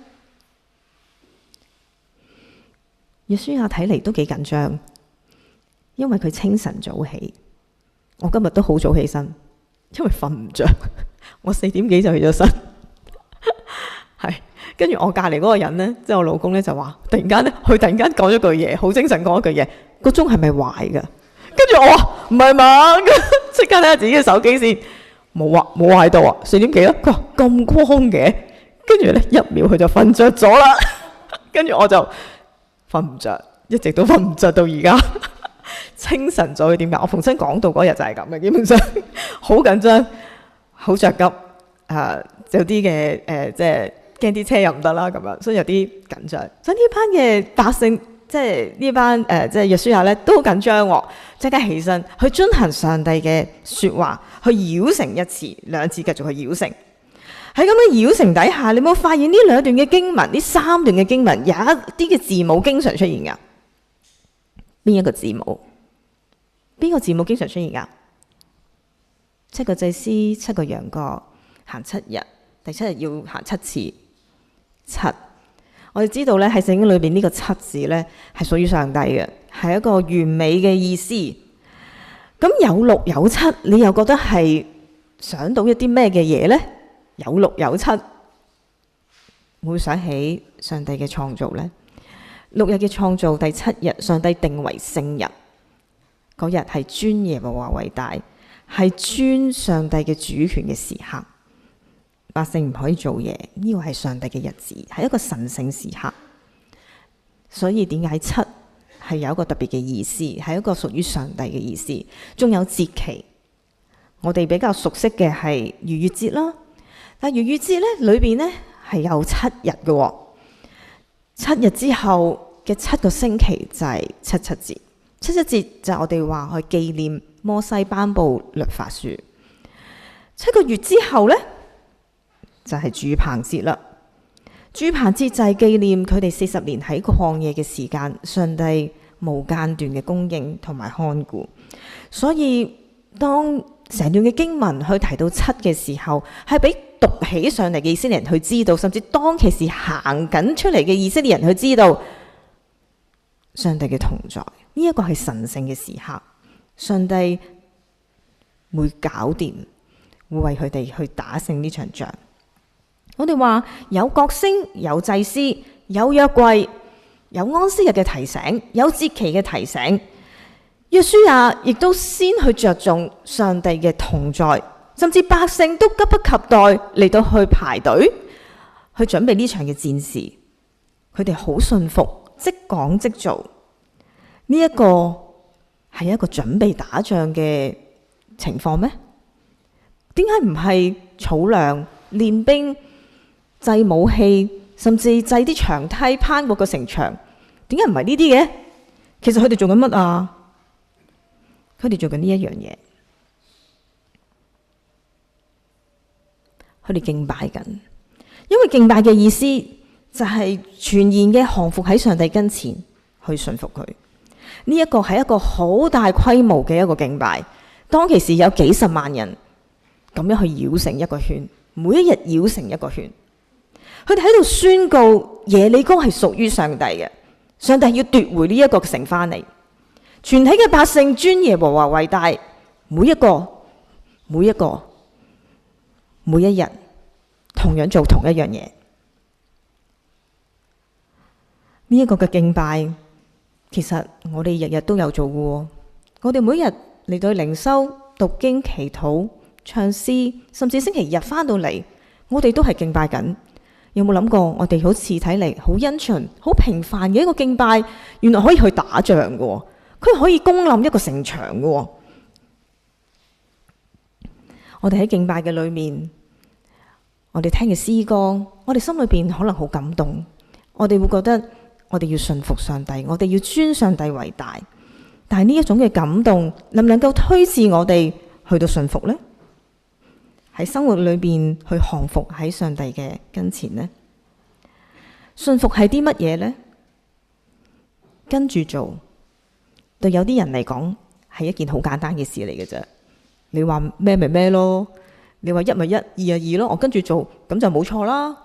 約書亞睇嚟都幾緊張，因為佢清晨早起。我今日都好早起身，因為瞓唔着。我4點幾就起咗身，係跟住我隔離嗰個人呢，即係我老公呢，就話，佢突然間講咗句嘢，好精神講一句嘢，個鐘係咪壞噶？跟住我話唔係嘛，即刻睇下自己嘅手機先，冇啊，冇喺度啊，4點幾啦。佢話咁光嘅，跟住呢1秒佢就瞓着咗啦，跟住我就瞓唔着，一直都瞓唔着到而家。清晨早點解？我逢親講到嗰日就係咁嘅，基本上好緊張，好着急，有啲嘅即係驚啲車又唔得啦咁樣，所以有啲緊張。所以呢班嘅百姓，即係呢班即係約書亞咧，都好緊張喎，即刻起身去遵行上帝嘅説話，去繞城1次、2次，繼續去繞城。喺咁嘅繞城底下，你有冇發現呢2段嘅經文，呢3段嘅經文有一啲嘅字母經常出現㗎？邊一個字母？邊個字母經常出現㗎？7個祭司，7個羊角，行7日，第7日要行7次。7，我哋知道咧喺聖經裏邊呢個七字咧係屬於上帝嘅，係一個完美嘅意思。咁有六有七，你又覺得係想到一啲咩嘅嘢呢？有六有七，會想起上帝嘅創造呢？6日嘅創造，第7日上帝定為聖日，嗰日係尊耶和華為大，係尊上帝嘅主權嘅時刻。百姓唔可以做嘢，呢個係上帝嘅日子，係一個神聖時刻。所以點解七係有一個特別嘅意思，係一個屬於上帝嘅意思。仲有節期，我哋比較熟悉嘅係逾越節啦。但逾越節咧裏邊咧係有7日嘅喎，7日之後嘅7個星期就係七七節。七七節就係我哋話去紀念摩西頒布律法書。7個月之後咧就係住棚節啦。住棚節就係紀念佢哋40年喺曠野嘅時間，上帝無間斷嘅供應同埋看顧。所以當成段嘅經文去提到7嘅時候，係俾讀起上嚟嘅以色列人去知道，甚至當其時行緊出嚟嘅以色列人去知道上帝嘅同在。呢一個係神聖嘅時刻，上帝會搞掂，會為佢哋去打勝呢場仗。我哋話有角聲，有祭司，有約櫃，有安息日嘅提醒，有節期嘅提醒。約書亞亦都先去着重上帝嘅同在，甚至百姓都急不及待嚟到去排隊去準備呢場嘅戰事。佢哋好信服，即講即做。呢一個係一個準備打仗嘅情況咩？點解唔係儲糧、練兵、製武器，甚至製啲長梯攀過個城牆？點解唔係呢啲嘅？其實佢哋做緊乜啊？佢哋做緊呢一樣嘢，佢哋敬拜緊。因為敬拜嘅意思就係全然嘅降服喺上帝跟前，去順服佢。呢一個係一個好大規模嘅一個敬拜。當其時有幾十萬人咁樣去繞成一個圈，每一日繞成一個圈。佢哋喺度宣告耶利哥係屬於上帝嘅，上帝要奪回呢一個城翻嚟。全體嘅百姓尊耶和華為大，每一日同樣做同一樣嘢。呢一個嘅敬拜，其實我哋日日都有做嘅喎。我哋每日嚟到靈修、讀經、祈禱、唱詩，甚至星期日翻到嚟，我哋都係敬拜緊。有冇諗過我哋好似睇嚟好殷勤、好平凡嘅一個敬拜，原來可以去打仗嘅喎，佢可以攻冧一個城牆嘅喎。我哋喺敬拜嘅裏面，我哋聽嘅詩歌，我哋心裏邊可能好感動，我哋會覺得我哋要順服上帝，我哋要尊上帝為大。但係呢一種嘅感動，能唔能夠推致我哋去到順服呢？喺生活裏邊去降服喺上帝嘅跟前呢？順服係啲乜嘢呢？跟住做，對有啲人嚟講係一件好簡單嘅事嚟嘅啫。你話咩咪咩咯，你話一咪一，二就二咯，我跟住做，咁就冇錯啦。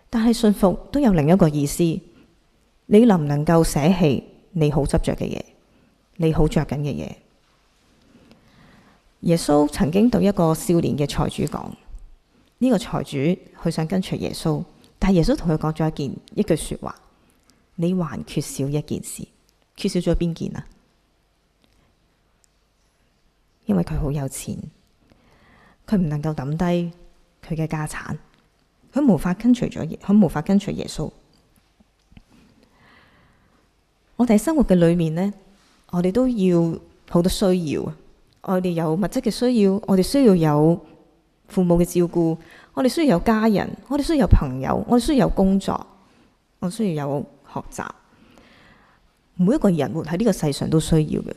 但係順服都有另一個意思，你能唔能夠捨棄你好執着嘅嘢，你好着緊嘅嘢？耶穌曾經對一個少年嘅財主講，呢個財主佢想跟隨耶穌，但係耶穌同佢講咗一句說話：你還缺少一件事。缺少咗邊件啊？因為佢好有錢，佢唔能夠抌低佢嘅家產，佢無法跟隨耶穌。我哋喺生活嘅裏面呢，我哋都要好多需要。我哋有物質嘅需要，我哋需要有父母嘅照顧，我哋需要有家人，我哋需要有朋友，我哋需要有工作，我需要有學習。每一個人活喺呢個世上都需要嘅，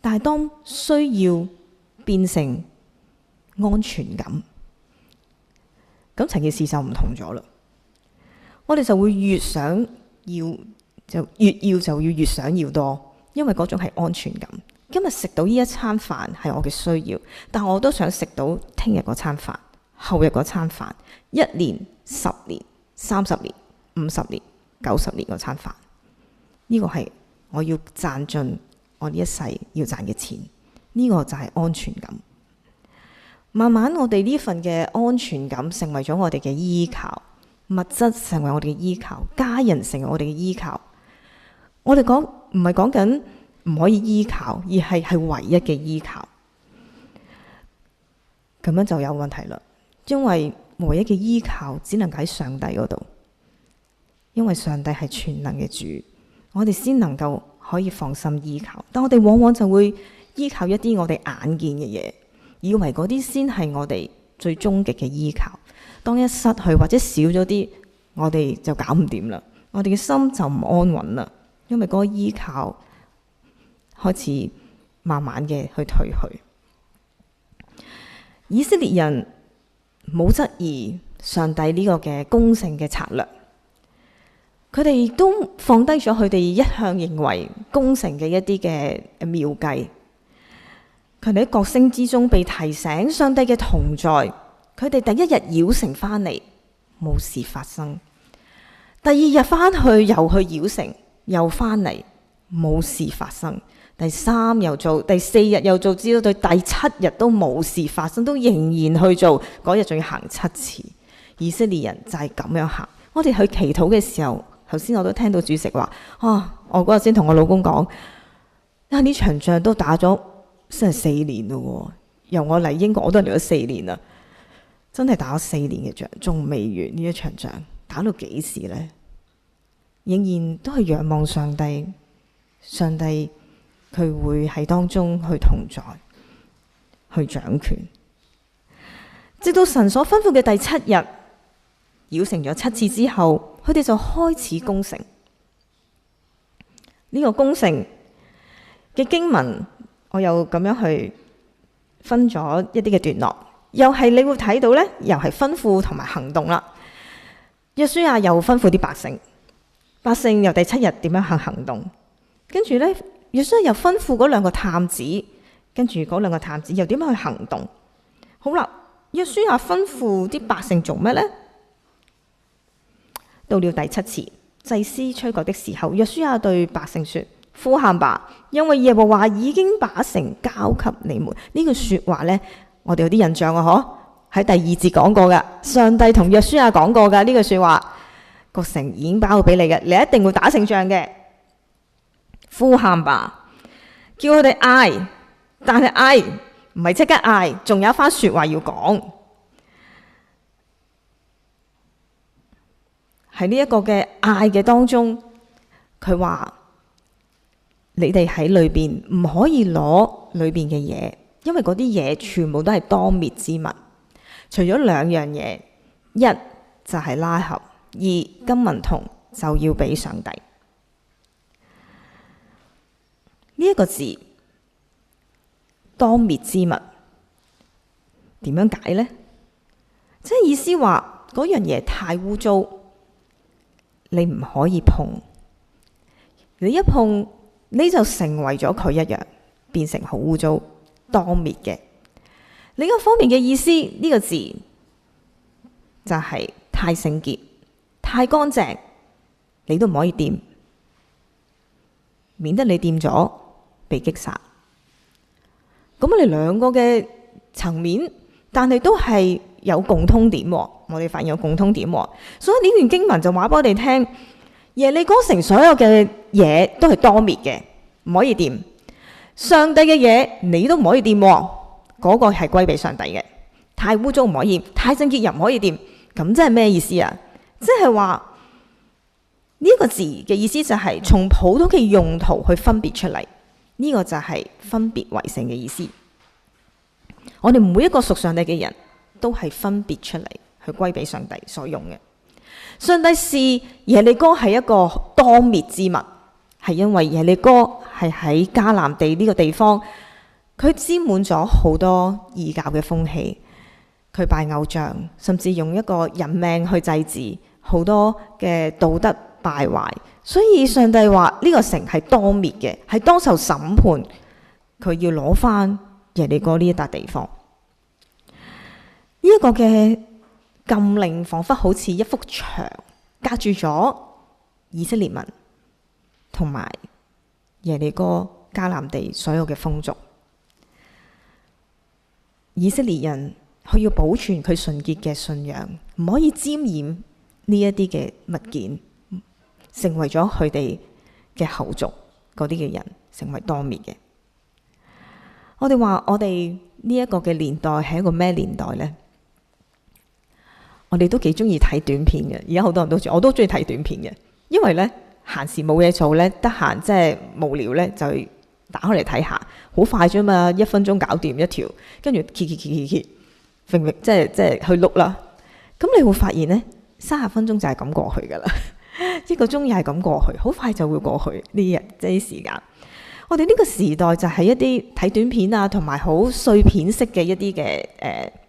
但係當需要變成安全感，咁成件事就唔同咗啦。我哋就會越想要就越想要多，因為嗰種係安全感。今日食到呢一餐飯係我嘅需要，但我都想食到聽日嗰餐飯、後日嗰餐飯、1年、10年、30年、50年、90年嗰餐飯。呢個係我要賺盡我呢一世要賺嘅錢，呢個就係安全感。慢慢我哋呢份嘅安全感成為咗我哋嘅依靠，物質成為我哋嘅依靠，家人成為我哋嘅依靠。我哋講唔係講緊唔可以依靠，而係唯一嘅依靠。咁樣就有問題啦，因為唯一嘅依靠只能喺上帝嗰度，因為上帝係全能嘅主，我哋先能夠可以放心依靠。但我哋往往就會依靠一啲我哋眼見嘅嘢，以為嗰啲先係我哋最終極嘅依靠。當一失去或者少咗啲，我哋就搞唔掂啦，我哋嘅心就唔安穩啦，因為嗰個依靠開始慢慢嘅去退去。以色列人冇質疑上帝呢個嘅公正嘅策略，佢哋亦都放低咗佢哋一向認為公正嘅一啲嘅妙計。佢哋喺角聲之中被提醒上帝嘅同在，佢哋第一日繞城翻嚟冇事發生，第二日翻去又去繞城又翻嚟冇事發生，第3又做，第4日又做，直到第7日都冇事發生，都仍然去做，嗰日仲要行7次。以色列人就係咁樣行。我哋去祈禱嘅時候，頭先我都聽到主席話：我嗰日先同我老公講，呢場仗都打咗真係4年咯，由我嚟英國我都嚟咗4年啦，真係打咗4年嘅仗，仲未完呢一場仗，打到幾時呢？仍然都係仰望上帝，上帝佢會喺當中去同在，去掌權，直到神所吩咐嘅第7日，繞城咗7次之後，佢哋就開始攻城。呢個攻城嘅經文，我又咁樣去分咗一啲嘅段落，又係你會睇到呢，又係吩咐同埋行動啦。約書亞又吩咐啲百姓由第7日點樣行動，跟住呢，約書亞又吩咐嗰2個探子，跟住嗰2個探子又點樣去行動。好啦，約書亞吩咐啲百姓做咩呢？到了第7次，祭司吹角的時候，約書亞對百姓說：呼喊吧，因為耶和華已經把城交給你們。呢句說話呢，我哋有啲印象啊，喺第2節講過噶，上帝同約書亞講過噶呢句說話，個城已經包俾你嘅，你一定會打勝仗嘅。呼喊吧，叫佢哋嗌，但係嗌唔係即刻嗌，仲有一番說話要講。喺呢一個嘅嗌嘅當中，佢話你哋喺裏邊唔可以攞裏邊嘅嘢，因為嗰啲嘢全部都係當滅之物。除咗2樣嘢，一就係拉合，二金銀銅就要俾上帝。呢一個字當滅之物點樣解呢？即係意思話嗰樣嘢太污糟，你唔可以碰。你一碰，你就成為咗佢一樣，變成好污糟，當滅嘅。另一個方面嘅意思，呢個字就係太聖潔、太乾淨，你都唔可以掂，免得你掂咗被擊殺。咁我哋2個嘅層面，但係都係有共通點。我哋發現有共通點，所以呢段經文就話俾我哋聽，耶利哥城所有嘅嘢都係當滅嘅，唔可以掂。上帝嘅嘢你都唔可以掂，嗰個係歸俾上帝嘅。太污糟唔可以，太聖潔又唔可以掂。咁即係咩意思啊？即係話呢個字嘅意思就係從普通嘅用途去分別出嚟。呢個就係分別為聖嘅意思。我哋每一個屬上帝嘅人都係分別出嚟去歸俾上帝所用嘅。上帝視耶利哥係一個當滅之物，係因為耶利哥係喺迦南地呢個地方，佢沾滿咗好多異教嘅風氣，佢拜偶像，甚至用一個人命去祭祀，好多嘅道德敗壞。所以上帝話呢個城係當滅嘅，係當受審判，佢要攞翻耶利哥呢一笪地方。呢一個嘅禁令仿佛好似一幅牆隔隔住咗以色列民同埋耶利哥迦南地所有嘅風俗。以色列人佢要保存佢純潔嘅信仰，唔可以沾染呢一啲嘅物件，成為咗佢哋嘅後族嗰啲嘅人，成為當滅嘅。我哋話我哋呢一個嘅年代係一個咩年代呢？我哋都幾中意睇短片嘅，而家好多人都我都中意睇短片嘅，因為呢，閒時冇嘢做呢，得閒即係無聊呢，就打開嚟睇下，好快啫嘛，1分鐘搞掂一條，跟住揭，即係去碌啦。咁你會發現呢，30分鐘就係咁過去噶啦，1個鐘又係咁過去，好快就會過去呢日即係時間。我哋呢個時代就係一啲睇短片啊，同埋好碎片式嘅一啲嘅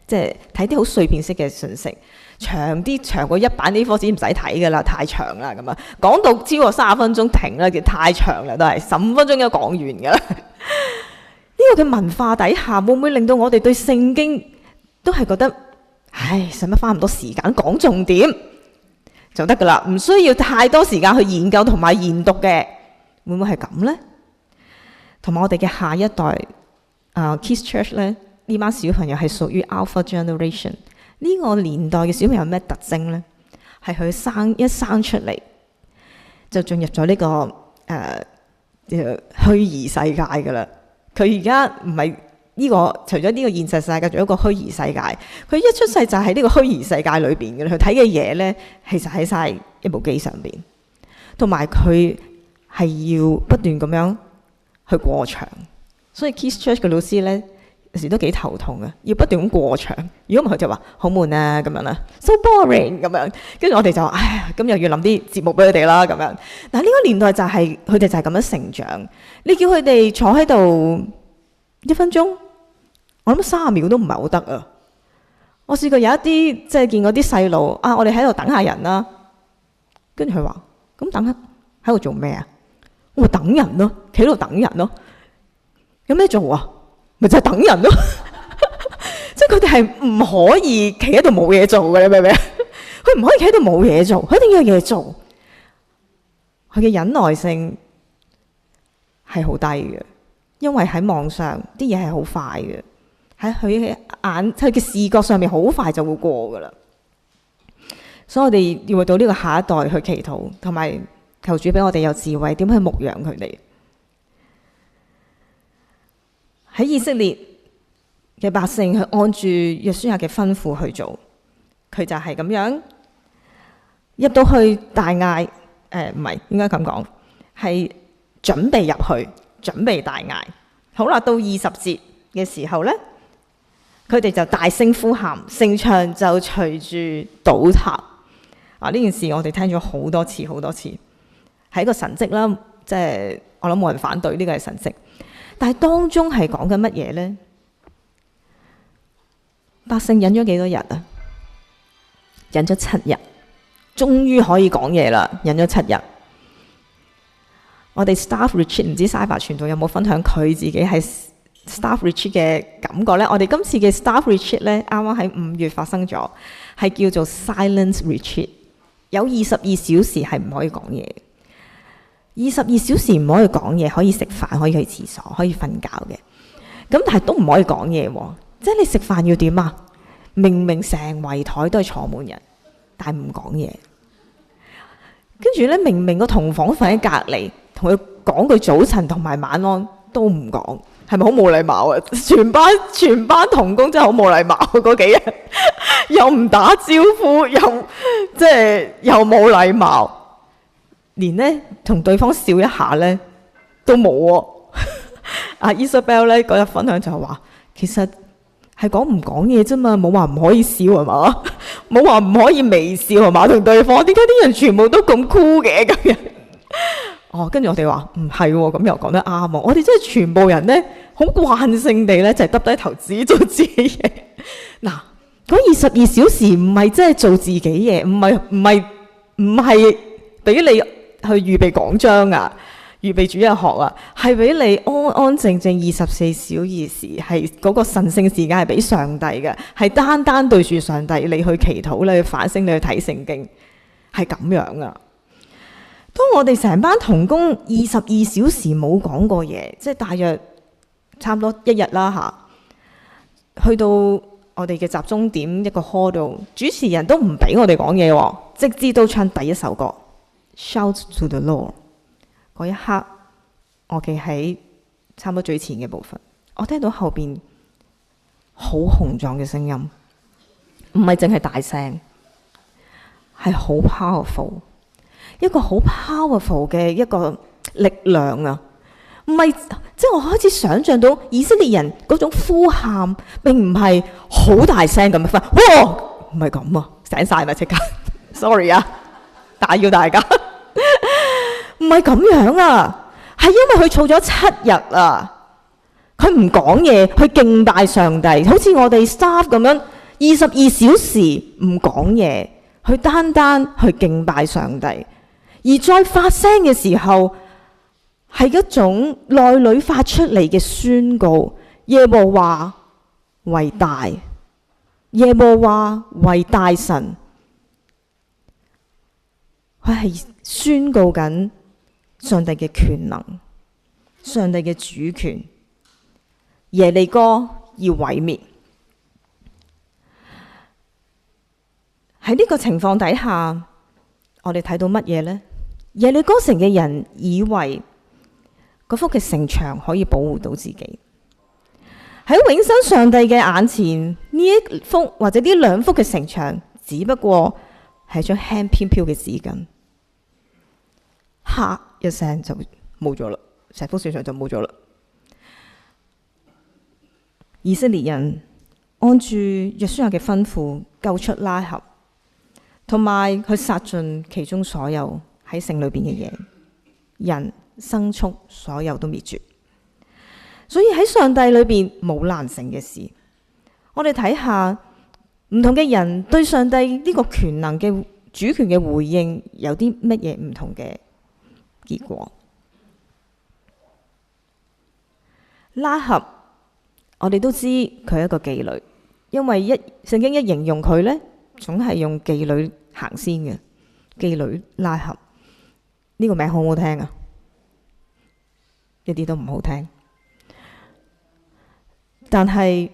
即係睇啲好碎片式嘅信息，長過一版呢科紙唔使睇噶啦，太長啦咁啊！講到超過30分鐘停啦，太長啦，都係15分鐘就講完噶啦。呢個嘅文化底下，會唔會令到我哋對聖經都係覺得，唉，使乜花咁多時間講重點就得噶啦？唔需要太多時間去研究同埋研讀嘅，會唔會係咁呢？同埋我哋嘅下一代Kids Church 咧，呢班小朋友係屬於 Alpha Generation。呢個年代嘅小朋友有咩特徵呢？係佢一生出嚟就進入咗呢個虛擬世界噶啦。佢而家唔係呢個，除咗呢個現實世界，仲有一個虛擬世界。佢一出世就喺呢個虛擬世界裏邊嘅，佢睇嘅嘢呢，其實喺晒一部機上邊，同埋佢係要不斷咁樣去過場。所以 Kids Church 嘅老師呢，有時都幾頭痛嘅，要不斷咁過場。如果唔係佢就話好悶啊咁樣啦 ，so boring 咁樣。跟住我哋就唉，咁又要諗啲節目俾佢哋啦咁樣。但係呢個年代就係佢哋就係咁樣成長。你叫佢哋坐喺度1分鐘，我諗30秒都唔係好得啊。我試過有一啲即係見過啲細路啊，我哋喺度等下人啦。跟住佢話：咁等喺度做咩啊？我話等人咯，企喺度等人咯。有咩做啊？咪就係等人咯，即係佢哋係唔可以企喺度冇嘢做嘅，你明唔明？佢唔可以企喺度冇嘢做，佢一定要有嘢做。佢嘅忍耐性係好低嘅，因為喺網上啲嘢係好快嘅，喺佢嘅視覺上面好快就會過噶啦。所以我哋要為到呢個下一代去祈禱，同埋求主俾我哋有智慧，點去牧養佢哋。喺以色列嘅百姓，去按住約書亞嘅吩咐去做，佢就係咁樣入到去大嗌，唔係應該咁講，係準備入去，準備大嗌。好啦，到20節嘅時候呢，佢哋就大聲呼喊，城牆就隨住倒塌。呢件事我哋聽咗好多次，係一個神蹟啦，即係我諗冇人反對呢個係神蹟。但係當中係講緊乜嘢呢？百姓忍咗幾多日啊？忍咗7日，終於可以講嘢啦！忍咗7日。我哋 staff retreat 唔知 Cyber 傳道有冇分享佢自己係 staff retreat 嘅感覺呢？我哋今次嘅 staff retreat 呢，啱啱喺5月發生咗，係叫做 silence retreat， 有22小時係唔可以講嘢。22小時唔可以講嘢，可以食飯，可以去廁所，可以瞓覺嘅。咁但係都唔可以講嘢喎。即係你食飯要點啊？明明成圍台都係坐滿人，但係唔講嘢。跟住咧，明明個同房瞓喺隔離，同佢講句早晨同埋晚安都唔講，係咪好冇禮貌啊？全班同工真係好冇禮貌嗰幾日，又唔打招呼，又冇禮貌。連咧同對方笑一下咧都冇喎。阿 Isabel 咧嗰日分享就話，其實係講唔講嘢啫嘛，冇話唔可以笑係嘛，冇話唔可以微笑係嘛，同對方。點解啲人全部都咁酷嘅咁樣？跟住我哋話唔係喎，咁又講得啱喎。我哋真係全部人咧好慣性地咧就係耷低頭自己做自己嘢。嗱，嗰22小時唔係真係做自己嘢，唔係俾你去預備講章啊，預備主日學啊，係俾你安安靜靜24小時，係嗰個神聖時間係俾上帝嘅，係單單對住上帝，你去祈禱，你去反省，你去睇聖經。係咁樣啊！當我哋成班同工22小時冇講過嘢，即係大約差唔多一日啦嚇，去到我哋嘅集中點一個 hall 度，主持人都唔俾我哋講嘢喎，直至到唱第一首歌《Shout to the Lord》嗰一刻，我企喺差唔多最前嘅部分，我聽到後邊好雄壯嘅聲音，唔係淨係大聲，係好 powerful， 一個好 powerful 嘅一個力量啊！唔係，即係我開始想像到以色列人嗰種呼喊，並唔係好大聲咁樣，哇！唔係咁啊，醒晒啦即刻，sorry 啊，打擾大家，唔係咁樣啊，係因為佢儲咗7日啊，佢唔講嘢，佢敬拜上帝，好似我哋 staff 咁樣，22小時唔講嘢，佢單單去敬拜上帝，而再發聲嘅時候，係一種內裏發出嚟嘅宣告：耶和華為大，耶和華為大神。佢係宣告緊上帝嘅權能，上帝嘅主權。耶利哥要毀滅。喺呢個情況底下，我哋睇到乜嘢呢？耶利哥城嘅人以為嗰幅嘅城牆可以保護到自己。喺永生上帝嘅眼前，呢一幅或者呢2幅嘅城牆，只不過係張輕飄飄嘅紙巾，嚇一聲就冇咗啦，成幅城牆就冇咗啦。以色列人按住約書亞嘅吩咐救出拉合，同埋佢殺盡其中所有喺城裏邊嘅嘢，人牲畜所有都滅絕。所以喺上帝裏邊冇難成嘅事。我哋睇下唔同嘅人對上帝呢個權能嘅主權嘅回應有啲乜嘢唔同嘅結果。拉合，我哋都知佢係一個妓女，因為聖經一形容佢呢，總係用妓女行先嘅。妓女拉合呢個名好唔好聽啊？一啲都唔好聽。但係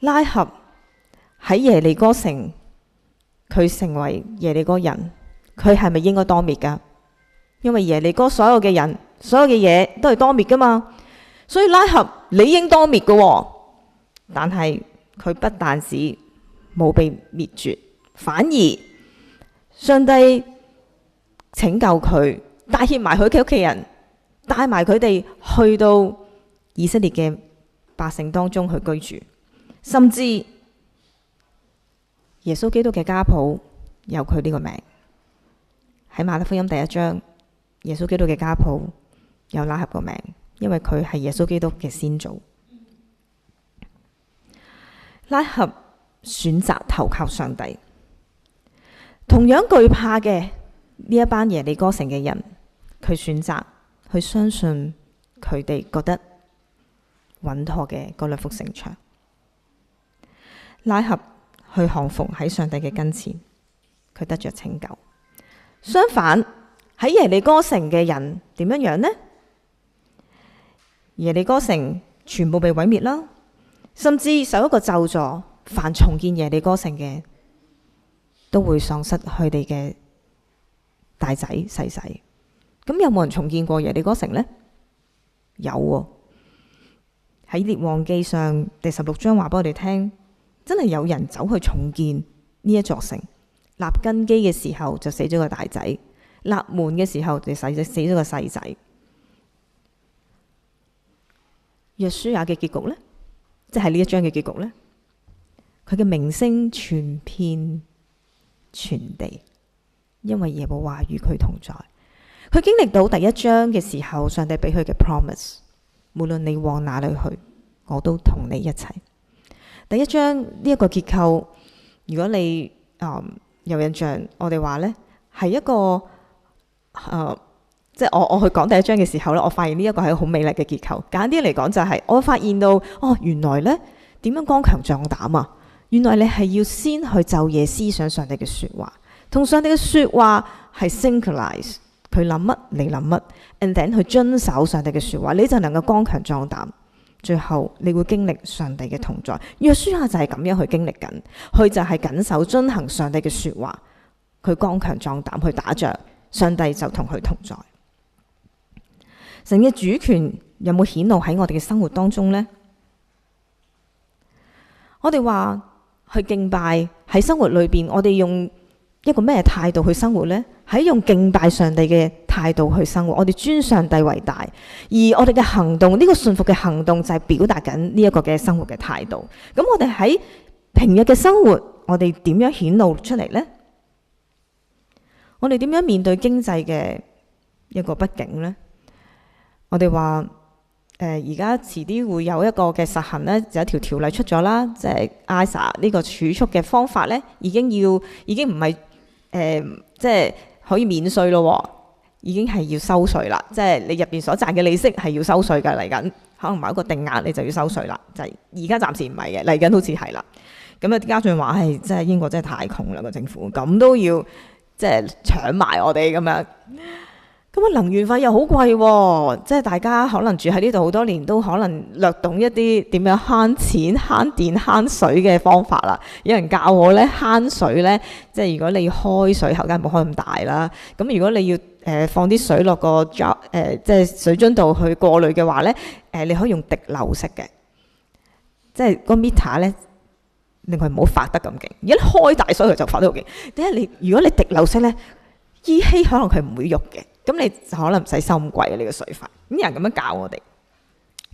拉合喺耶利哥城，佢成為耶利哥人，佢係咪應該當滅噶？因為耶利哥所有嘅人、所有嘅嘢都係當滅噶嘛，所以拉合理應當滅噶。但係佢不但止冇被滅絕，反而上帝拯救佢，帶挈埋佢嘅屋企人，帶埋佢哋去到以色列嘅百姓當中去居住，甚至耶穌基督嘅家譜有佢呢個名。喺馬太福音第1章，耶穌基督嘅家譜有拉合個名，因為佢係耶穌基督嘅先祖。拉合選擇投靠上帝，同樣懼怕嘅呢一班耶利哥城嘅人，佢選擇去相信佢哋覺得穩妥嘅嗰2幅城牆。拉合去降服喺上帝嘅跟前，佢得着拯救。相反喺耶利哥城嘅人點樣呢？耶利哥城全部被毀滅啦，甚至受一個咒詛，凡重建耶利哥城嘅都會喪失佢哋嘅大仔細仔。咁有冇人重建過耶利哥城呢？有喎。喺列王記上第16章話俾我哋聽，真係有人走去重建呢一座城。立根基嘅時候就死咗個大仔，立門嘅時候就死咗個細仔。約書亞嘅結局呢，即係呢一章嘅結局呢，佢嘅名聲傳遍全地，因為耶和華與佢同在。佢經歷到第1章嘅時候，上帝俾佢嘅 promise。無論你往哪裏去，我都同你一齊。第1章呢一個結構，如果你有印象，我哋話呢係一個即係我去講第1章嘅時候呢，我發現呢一個係一個好美麗嘅結構。簡單啲嚟講就係，我發現到原來呢點樣剛強壯膽啊？原來你係要先去晝夜思想上帝嘅說話，同上帝嘅説話係 synchronize， 佢諗乜你諗乜 ，and then 去遵守上帝嘅説話，你就能夠剛強壯膽。最後你會經歷上帝嘅同在。約書亞就係咁樣去經歷緊，佢就係緊守遵行上帝嘅説話，佢剛強壯膽去打仗，上帝就同佢同在。神嘅主權有冇顯露喺我哋嘅生活當中呢？我哋話去敬拜喺生活裏邊，我哋用一個咩態度去生活呢？喺用敬拜上帝嘅態度去生活，我哋尊上帝為大，而我哋嘅行動，呢個順服嘅行動就係表達緊呢一個嘅生活嘅態度。咁我哋喺平日嘅生活，我哋點樣顯露出嚟呢？我哋點樣面對經濟嘅一個不景呢？我哋話而家遲啲會有一個嘅實行呢，就有一條條例出咗啦，即係 ISA 呢個儲蓄嘅方法呢，已經唔係即係可以免稅咯，已經係要收稅啦。即係你入邊所賺嘅利息係要收稅㗎，嚟緊可能某一個定額你就要收稅啦。就係而家暫時唔係嘅，嚟緊好似係啦。咁啊，家長話係即係英國真係太窮啦，個政府咁都要即係搶埋我哋咁樣。咁啊，能源費又好貴喎，即係大家可能住喺呢度好多年，都可能略懂一啲點樣慳錢、慳電、慳水嘅方法啦。有人教我咧慳水咧，即係如果你要開水喉，梗係唔好開咁大啦。咁如果你要放啲水落個即係水樽度去過濾嘅話咧，你可以用滴流式嘅，即係個 meter 咧令佢唔好發得咁勁。而家開大水佢就發得好勁。點解如果你滴流式咧，依稀可能佢唔會喐嘅。咁你就可能唔使收咁貴呢個水費。咁有人咁樣教我哋，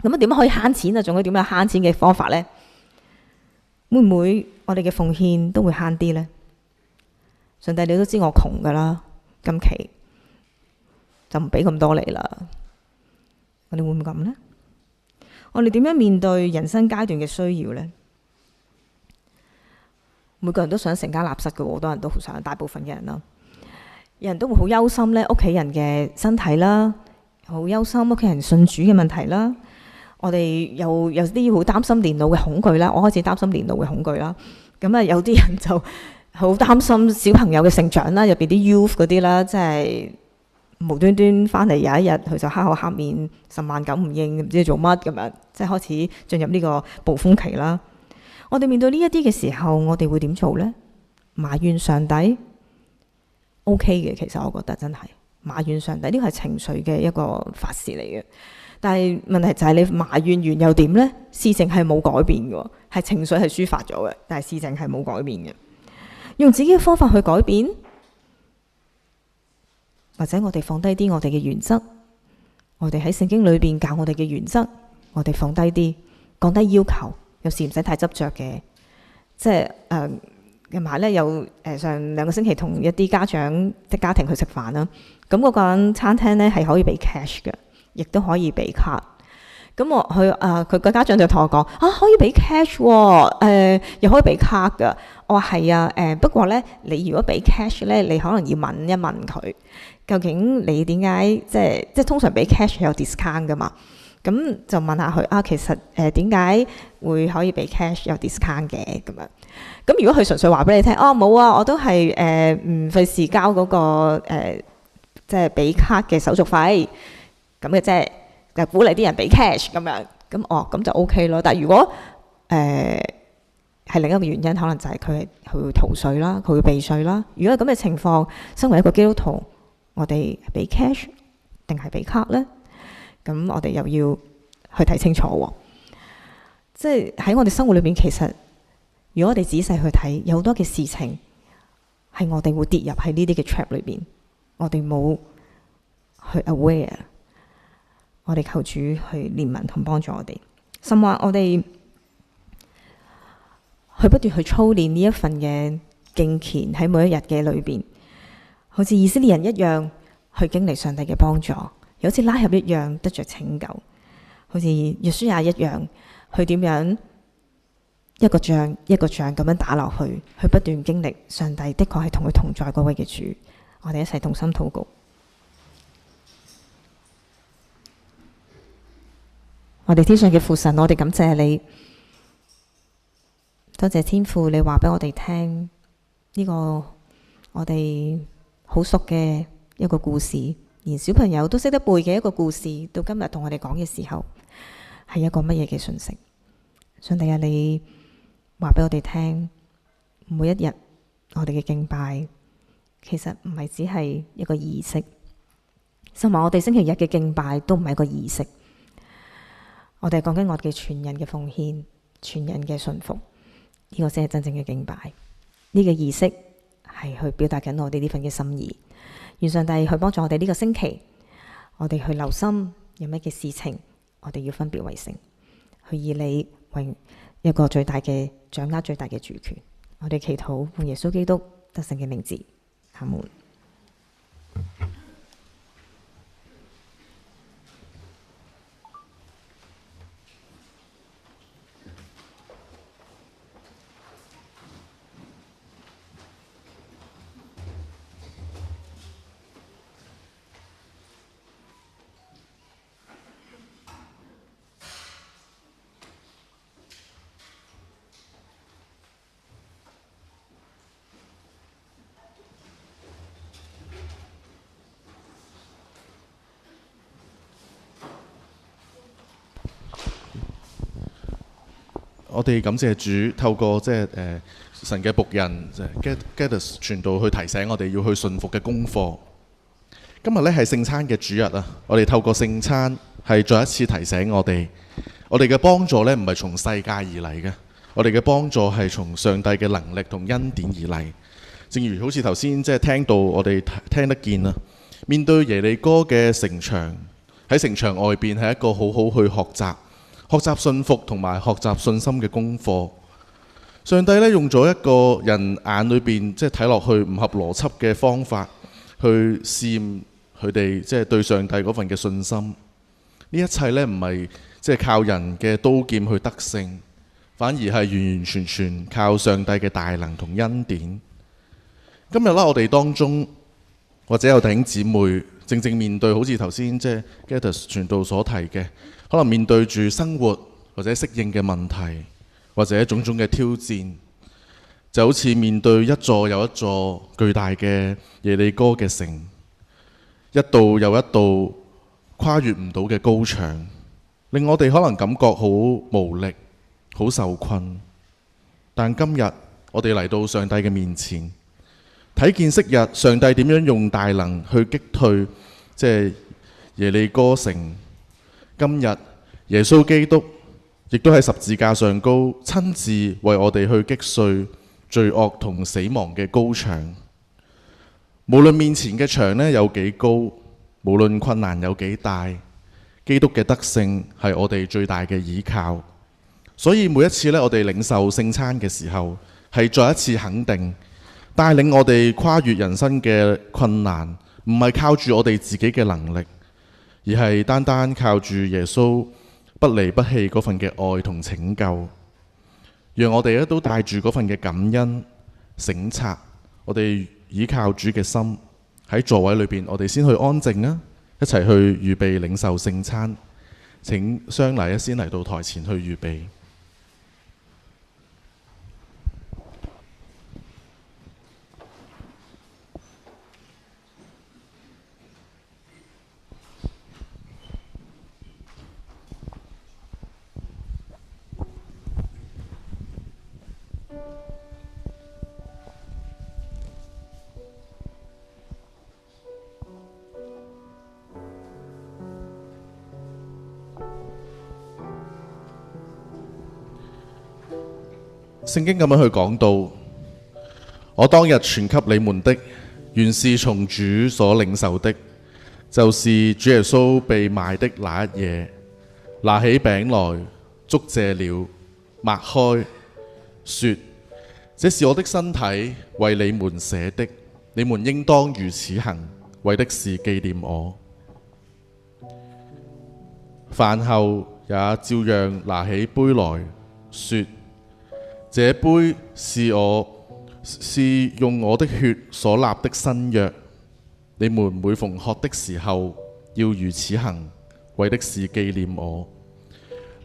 咁啊點樣可以慳錢啊？仲有點樣慳錢嘅方法呢？會唔會我哋嘅奉獻都會慳啲呢？上帝你都知我窮噶啦，今期就唔俾咁多你啦。我哋會唔會咁呢？我哋點樣面對人生階段嘅需要呢？每個人都想成家立室嘅，好多人都好想，大部分嘅人啦。有人都會好憂心咧，屋企人嘅身體啦，好憂心屋企人信主嘅問題啦。我哋又有啲好擔心年老嘅恐懼啦，我開始擔心年老嘅恐懼啦。咁啊，有啲人就好擔心小朋友嘅成長啦，入邊啲 youth 嗰啲啦，即係無端端翻嚟有一日佢就黑口黑面，10萬九唔應，唔知做乜咁樣，即係開始進入呢個暴風期啦。我哋面對呢一啲嘅時候，我哋會點做呢？埋怨上帝？OK 嘅，其實我覺得真係埋怨上帝呢個係情緒嘅一個發泄嚟嘅。但係問題就係你埋怨完又點呢？事情係冇改變嘅，係情緒係抒發咗嘅，但係事情係冇改變嘅。用自己嘅方法去改變，或者我哋放低啲我哋嘅原則，我哋喺聖經裏邊教我哋嘅原則，我哋放低啲，降低要求，有時唔使太執着嘅，即係近排咧有上2個星期同一啲家長即家庭去食飯啦，咁嗰間餐廳咧係可以俾 cash 嘅，亦都可以俾卡。咁佢個家長就同我講可以俾 cash 喎，又可以俾卡㗎。我話係啊，不過咧你如果俾 cash 咧，你可能要問一問佢，究竟你點解即係通常俾 cash 有 discount 㗎嘛？咁就問下佢其實點解會可以俾 cash 有 discount 嘅咁樣？咁如果佢純粹話俾你聽，冇啊，我都係唔費事交嗰個即係俾卡嘅手續費咁嘅啫，就鼓勵啲人俾 cash 咁樣。咁就 OK 咯。但係如果係另一個原因，可能就係佢會逃稅啦，佢會避稅啦。如果係咁嘅情況，身為一個基督徒，我哋俾 cash 定係俾卡呢？咁我哋又要去睇清楚喎。即係喺我哋生活裏邊，其實如果我哋仔細去睇，有好多嘅事情係我哋會跌入喺呢啲嘅 trap 裏邊，我哋冇去 aware。我哋求主去憐憫同幫助我哋，甚至我哋去不斷去操練呢一份嘅敬虔喺每一日嘅裏邊，好似以色列人一樣去經歷上帝嘅幫助。又好似拉合一樣得着拯救，好似約書亞一樣，去點樣一個仗一個仗咁樣打落去，去不斷經歷上帝的確係同佢同在嗰位嘅主。我哋一齊同心禱告。我哋天上嘅父神，我哋感謝你，多謝天父，你話俾我哋聽呢個我哋好熟嘅一個故事，連小朋友都識得背嘅一個故事，到今日同我哋講嘅時候，係一個乜嘢嘅訊息？上帝啊，你話俾我哋聽，每一日我哋嘅敬拜其實唔係只係一個儀式，甚至我哋星期日嘅敬拜都唔係一個儀式。我哋係講緊我哋全人嘅奉獻，全人嘅信服，呢個先係真正嘅敬拜。呢個儀式係去表達緊我哋呢份嘅心意。願上帝去幫助我哋呢個星期，我哋去留心有咩嘅事情，我哋要分別為聖，去以你為一個最大嘅掌握最大嘅主權。我哋祈禱奉耶穌基督得勝嘅名字，阿門。我哋感謝主，透過神嘅僕人Gaddis 傳道去提醒我哋要去順服嘅功課。今日咧係聖餐嘅主日啊！我哋透過聖餐係再一次提醒我哋嘅幫助咧唔係從世界而嚟嘅，我哋嘅幫助係從上帝嘅能力同恩典而嚟。正如好似頭先聽到我哋聽得見啊，面對耶利哥嘅城牆，喺城牆外邊係一個好好去學習信服同埋學習信心嘅功課。上帝咧用咗一個人眼裏邊睇落去唔合邏輯嘅方法去試驗佢哋對上帝嗰份嘅信心。呢一切咧唔係靠人嘅刀劍去得勝，反而係完完全全靠上帝嘅大能同恩典。今日啦，我哋當中或者有弟兄姊妹正正面對好似頭先Gaddis 傳道所提嘅，可能面對住生活或者適應嘅問題，或者種種嘅挑戰，就好似面對一座又一座巨大嘅耶利哥嘅城，一道又一道跨越唔到嘅高牆，令我哋可能感覺好無力、好受困。但今日我哋嚟到上帝嘅面前，睇見昔日上帝點樣用大能去擊退耶利哥城。今日耶穌基督亦都喺十字架上高親自為我哋去擊碎罪惡同死亡嘅高牆。無論面前嘅牆有幾高，無論困難有幾大，基督嘅得勝係我哋最大嘅依靠。所以每一次我哋領受聖餐嘅時候，係再一次肯定帶領我哋跨越人生嘅困難，唔係靠住我哋自己嘅能力，而係單單靠住耶穌不離不棄嗰份嘅愛同拯救。讓我哋都帶住嗰份嘅感恩省察，我哋倚靠主嘅心，喺座位裏邊，我哋先去安靜啊，一齊去預備領受聖餐。請雙禮先嚟到台前去預備。聖經咁樣去講到，我當日傳給你們的，原是從主所領受的，就是主耶穌被賣的那一夜，拿起餅來，祝謝了，擘開，說：這是我的身體，為你們捨的，你們應當如此行，為的是紀念我。飯後也照樣拿起杯來，說：這杯是用我的血所立的新約，你們每逢喝的時候要如此行，為的是紀念我。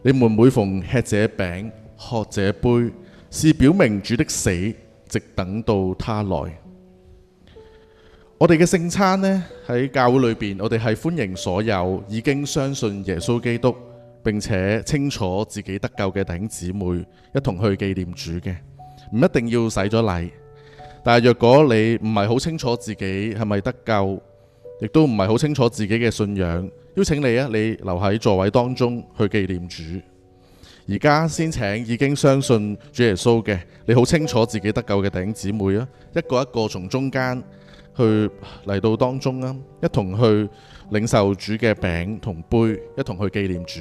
你們每逢吃這餅喝這杯，是表明主的死，直等到他來。我哋嘅聖餐呢，喺教會裏邊，我哋係歡迎所有已經相信耶穌基督並且清楚自己得救嘅弟兄姊妹一同去紀念主嘅，唔一定要洗咗禮。但係若果你唔係好清楚自己係咪得救，亦都唔係好清楚自己嘅信仰，邀請你啊，你留喺座位當中去紀念主。而家先請已經相信主耶穌嘅，你好清楚自己得救嘅弟兄姊妹啊，一個一個從中間去嚟到當中啊，一同去領受主嘅餅同杯，一同去紀念主。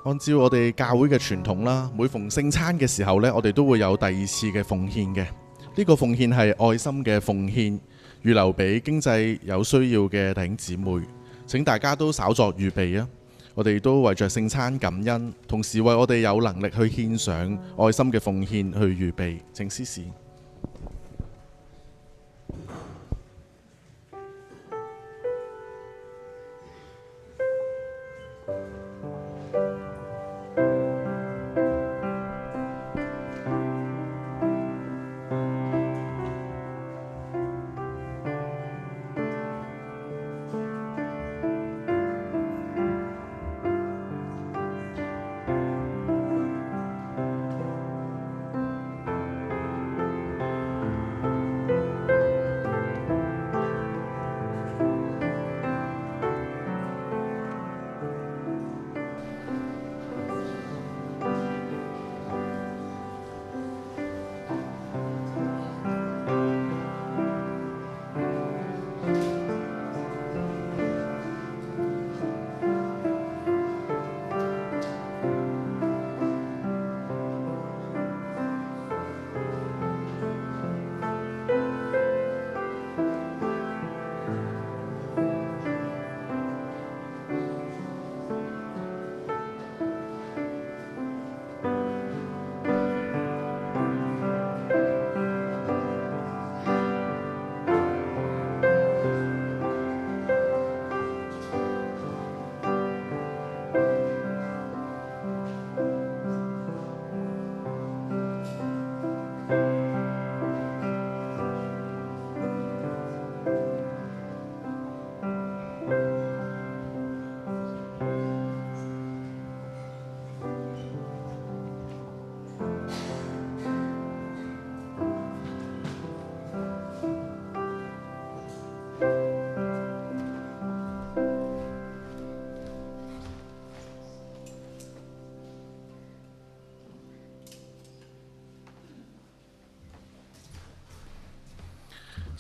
按照我哋教會嘅傳統啦，每逢聖餐嘅時候呢，我哋都會有第二次嘅奉獻嘅。呢個奉獻係愛心嘅奉獻，預留俾經濟有需要嘅弟兄姊妹。請大家都稍作預備啊！我哋都為着聖餐感恩，同時為我哋有能力去獻上愛心嘅奉獻去預備。請司事。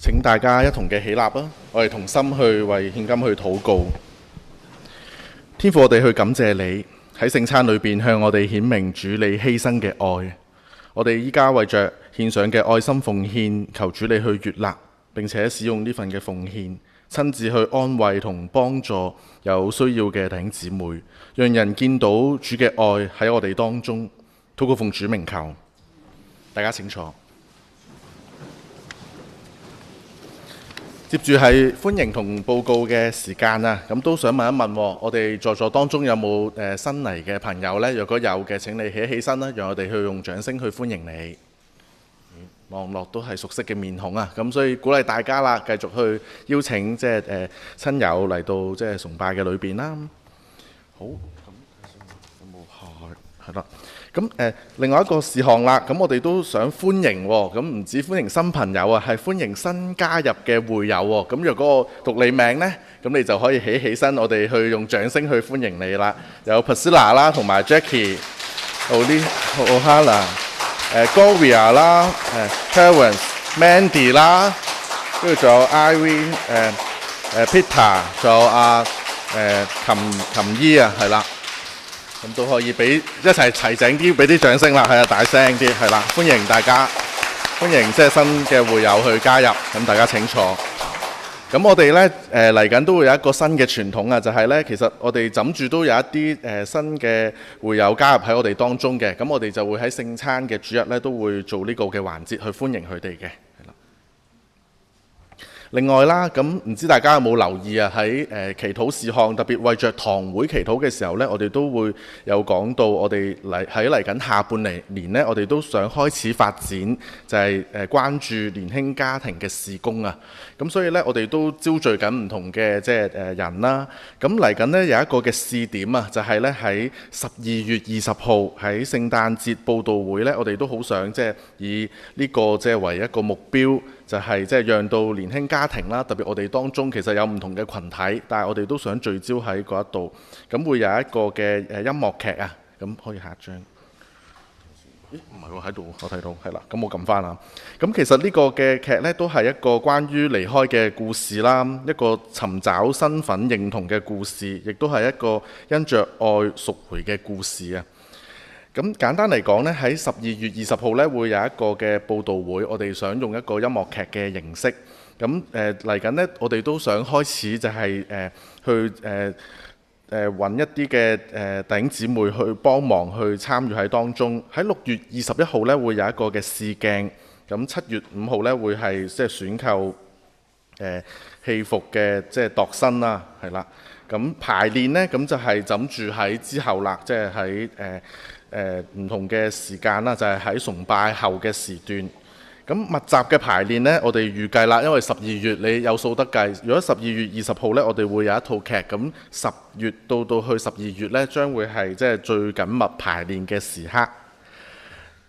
請大家一同嘅起立啊！我哋同心去為獻金去禱告。天父，我哋去感謝你喺聖餐裏邊向我哋顯明主你犧牲嘅愛。我哋依家為着獻上嘅愛心奉獻，求主你去悅納，並且使用呢份嘅奉獻，親自去安慰同幫助有需要嘅弟兄姊妹，讓人見到主嘅愛喺我哋當中。禱告奉主名求，大家請坐。接住係歡迎同報告嘅時間啊，咁都想問一問，我哋在座當中有冇新嚟嘅朋友呢？若果有嘅，請你起身啦，讓我哋去用掌聲去歡迎你。望落都係熟悉嘅面孔啊，咁所以鼓勵大家啦，繼續去邀請即係親友嚟到即係崇拜嘅裏邊啦。好，咁有冇下？係啦。咁另外一個事項啦，咁我哋都想歡迎喎，咁唔止歡迎新朋友啊，係歡迎新加入嘅會友喎。咁若果我讀你名呢，咁你就可以起身，我哋去用掌聲去歡迎你啦。有 Priscilla 啦，同埋 Jackie、Ohana、Gloria 啦、Terence、Mandy 啦，跟住仲有 Irene、Peter， 仲有琴姨啊，係啦。咁都可以俾一齊齊整啲，俾啲掌聲啦，係啊，大聲啲，係啦，歡迎大家，歡迎即係新嘅會友去加入，咁大家請坐。咁我哋呢嚟緊都會有一個新嘅傳統啊，就係呢，其實我哋枕住都有一啲新嘅會友加入喺我哋當中嘅，咁我哋就會喺聖餐嘅主日呢都會做呢個嘅環節去歡迎佢哋嘅。另外啦，咁唔知大家有冇留意啊？喺祈禱事項，特別為着堂會祈禱嘅時候呢，我哋都會有講到，我哋嚟緊下半年呢，我哋都想開始發展，就係關注年輕家庭嘅事工啊。咁所以呢，我哋都招聚緊唔同嘅即係人啦。咁嚟緊呢，有一個嘅試點啊，就係呢喺12月20號喺聖誕節報道會呢，我哋都好想即係以呢個即係為一個目標。就係即係讓到年輕家庭啦，特別我哋當中其實有唔同嘅群體，但係我哋都想聚焦喺嗰一度。咁會有一個嘅音樂劇啊，咁可以下一張。咦？唔係喎，喺度我睇到係啦。咁我撳翻啦。咁其實呢個嘅劇呢，都係一個關於離開嘅故事啦，一個尋找身份認同嘅故事，亦都係一個因着愛贖回嘅故事啊。咁簡單嚟講呢，喺12月20號呢會有一個嘅報道會，我哋想用一個音樂劇嘅形式。咁嚟緊呢，我哋都想開始就係去揾一啲嘅弟兄姊妹去幫忙去參與喺當中。喺6月21號呢會有一個嘅試鏡。咁7月5號呢會係即係選購戲服嘅即係度身啦，係啦。咁排練呢，咁就係枕住喺之後啦，即係喺唔同嘅時間啦，就係喺崇拜後嘅時段。咁密集嘅排練呢，我哋預計啦，因為12月你有數得計。如果12月20號呢，我哋會有一套劇。咁10月到去12月呢，將會係即係最緊密排練嘅時刻。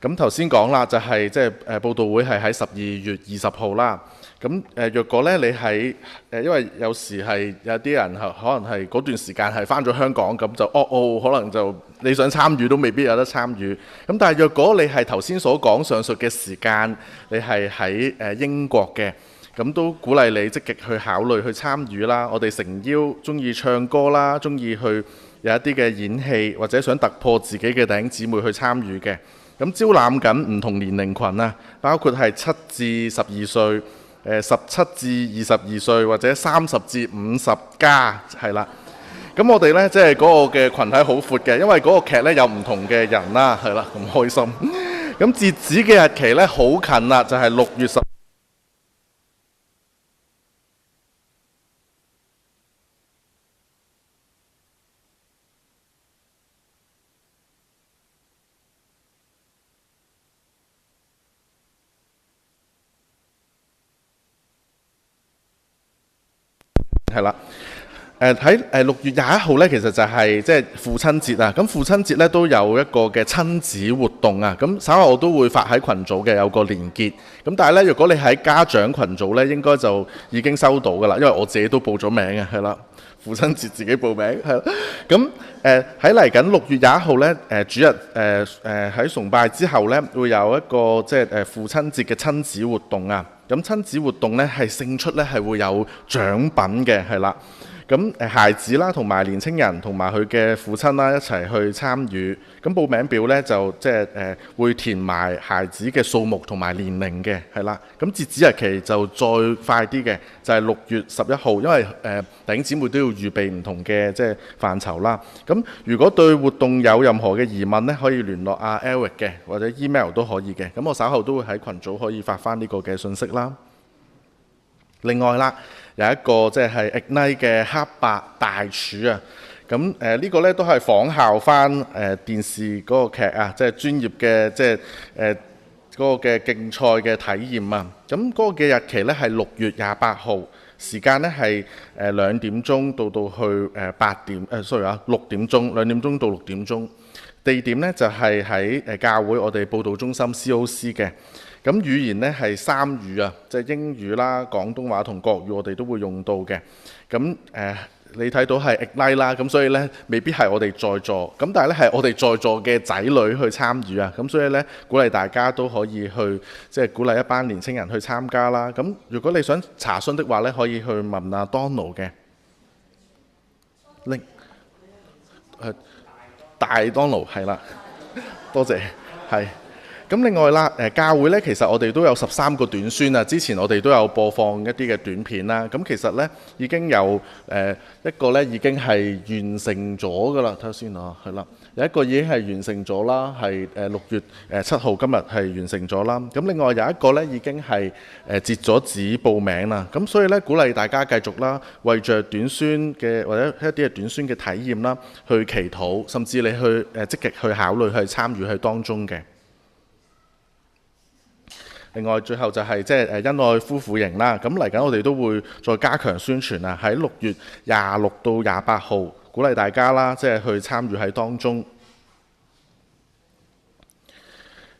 咁頭先講啦，就係即係報道會係喺12月20號啦。咁若果咧你喺因為有時係有啲人可能係嗰段時間係返咗香港，咁就可能就你想參與都未必有得參與。咁但係若果你係頭先所講上述嘅時間，你係喺英國嘅，咁都鼓勵你積極去考慮去參與啦。我哋誠邀中意唱歌啦，中意去有一啲嘅演戲或者想突破自己嘅弟兄姊妹去參與嘅。咁招攬緊唔同年齡群啊，包括係7至12歲。17至22歲或者30至50加係啦，咁我哋呢，即係嗰個嘅群體好闊嘅，因為嗰個劇呢有唔同嘅人啦，係啦，咁開心。咁截止嘅日期呢好近啦，就係6月10。係啦，喺6月21號呢，其實就係即係父親節啊。咁父親節呢都有一個嘅親子活動啊。咁稍後我都會發喺群組嘅有個連結。咁但係呢，如果你喺家長群組呢，應該就已經收到㗎啦，因為我自己都報咗名嘅，係啦。父親節自己報名係啦。咁喺嚟緊6月21號呢，主日喺崇拜之後呢，會有一個即係父親節嘅親子活動啊。咁親子活動呢係勝出呢係會有獎品嘅，係啦。咁孩子啦同埋年青人同埋佢嘅父親啦一齊去參與。咁報名表呢，就即係會填埋孩子嘅數目同埋年齡嘅，係啦。咁截止日期就再快啲嘅，就係6月11號，因為弟兄姊妹都要預備唔同嘅即係範疇啦。咁如果對活動有任何嘅疑問呢，可以聯絡阿 Eric 嘅，或者 email 都可以嘅。咁我稍後都會喺群組可以發翻呢個嘅信息啦。另外啦，有一個即係 Ignite 嘅黑白大廚啊，咁呢個呢都係仿效翻電視嗰個劇啊，即係專業嘅即係嗰個嘅競賽嘅體驗啊。咁嗰個嘅日期呢係6月28號，時間呢係2點鐘到去8點6點鐘，2點鐘到6點鐘。地點呢就係喺教會我哋報道中心 COC 嘅。咁語言呢係3語啊，即係英語啦、廣東話同國語，我哋都會用到嘅。咁你睇到係 Ignite 啦，咁所以呢未必係我哋在座，咁但係呢係我哋在座嘅仔女去參與啊。咁所以呢鼓勵大家都可以去，即係鼓勵一班年青人去參加啦。咁如果你想查詢的話呢，可以去問阿 Donald 嘅。大 Donald 係啦，多謝係。咁另外啦，教會呢，其實我哋都有13個短宣啊。之前我哋都有播放一啲嘅短片啦。咁其實呢，已經有一個呢已經係完成咗噶啦。睇下先啊，係啦，有一個已經係完成咗啦，係6月7號今日係完成咗啦。咁另外有一個呢已經係截咗止報名啦。咁所以呢，鼓勵大家繼續啦，為着短宣嘅或者一啲嘅短宣嘅體驗啦，去祈禱，甚至你去積極去考慮去參與喺當中嘅。另外最後就係即係恩愛夫婦營啦，咁嚟緊我哋都會再加強宣傳啊，喺6月26到28號，鼓勵大家啦，即係去參與喺當中。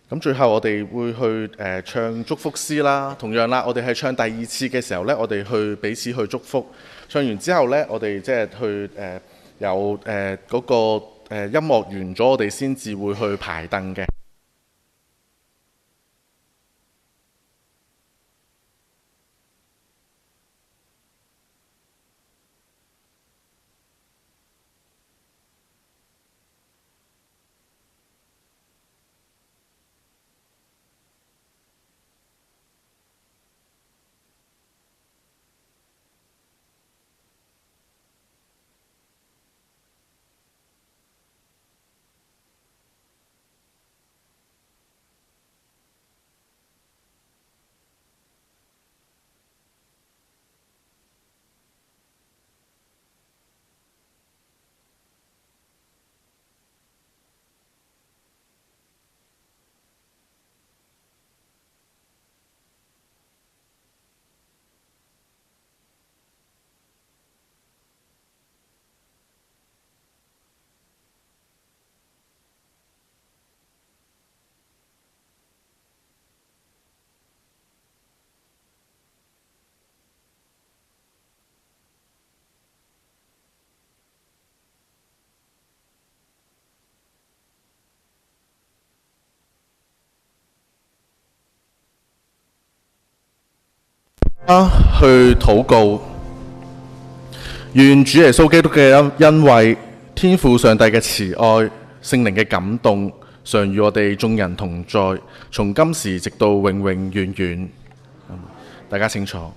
咁最後我哋會去唱祝福詩啦，同樣啦，我哋係唱第2次嘅時候呢，我哋去彼此去祝福。唱完之後呢，我哋即係去有嗰個音樂完咗，我哋先至會去排凳嘅。去禱告，願主耶穌基督嘅恩惠、天父上帝嘅慈愛、聖靈嘅感動，常與我哋眾人同在，從今時直到永永遠遠。大家請坐。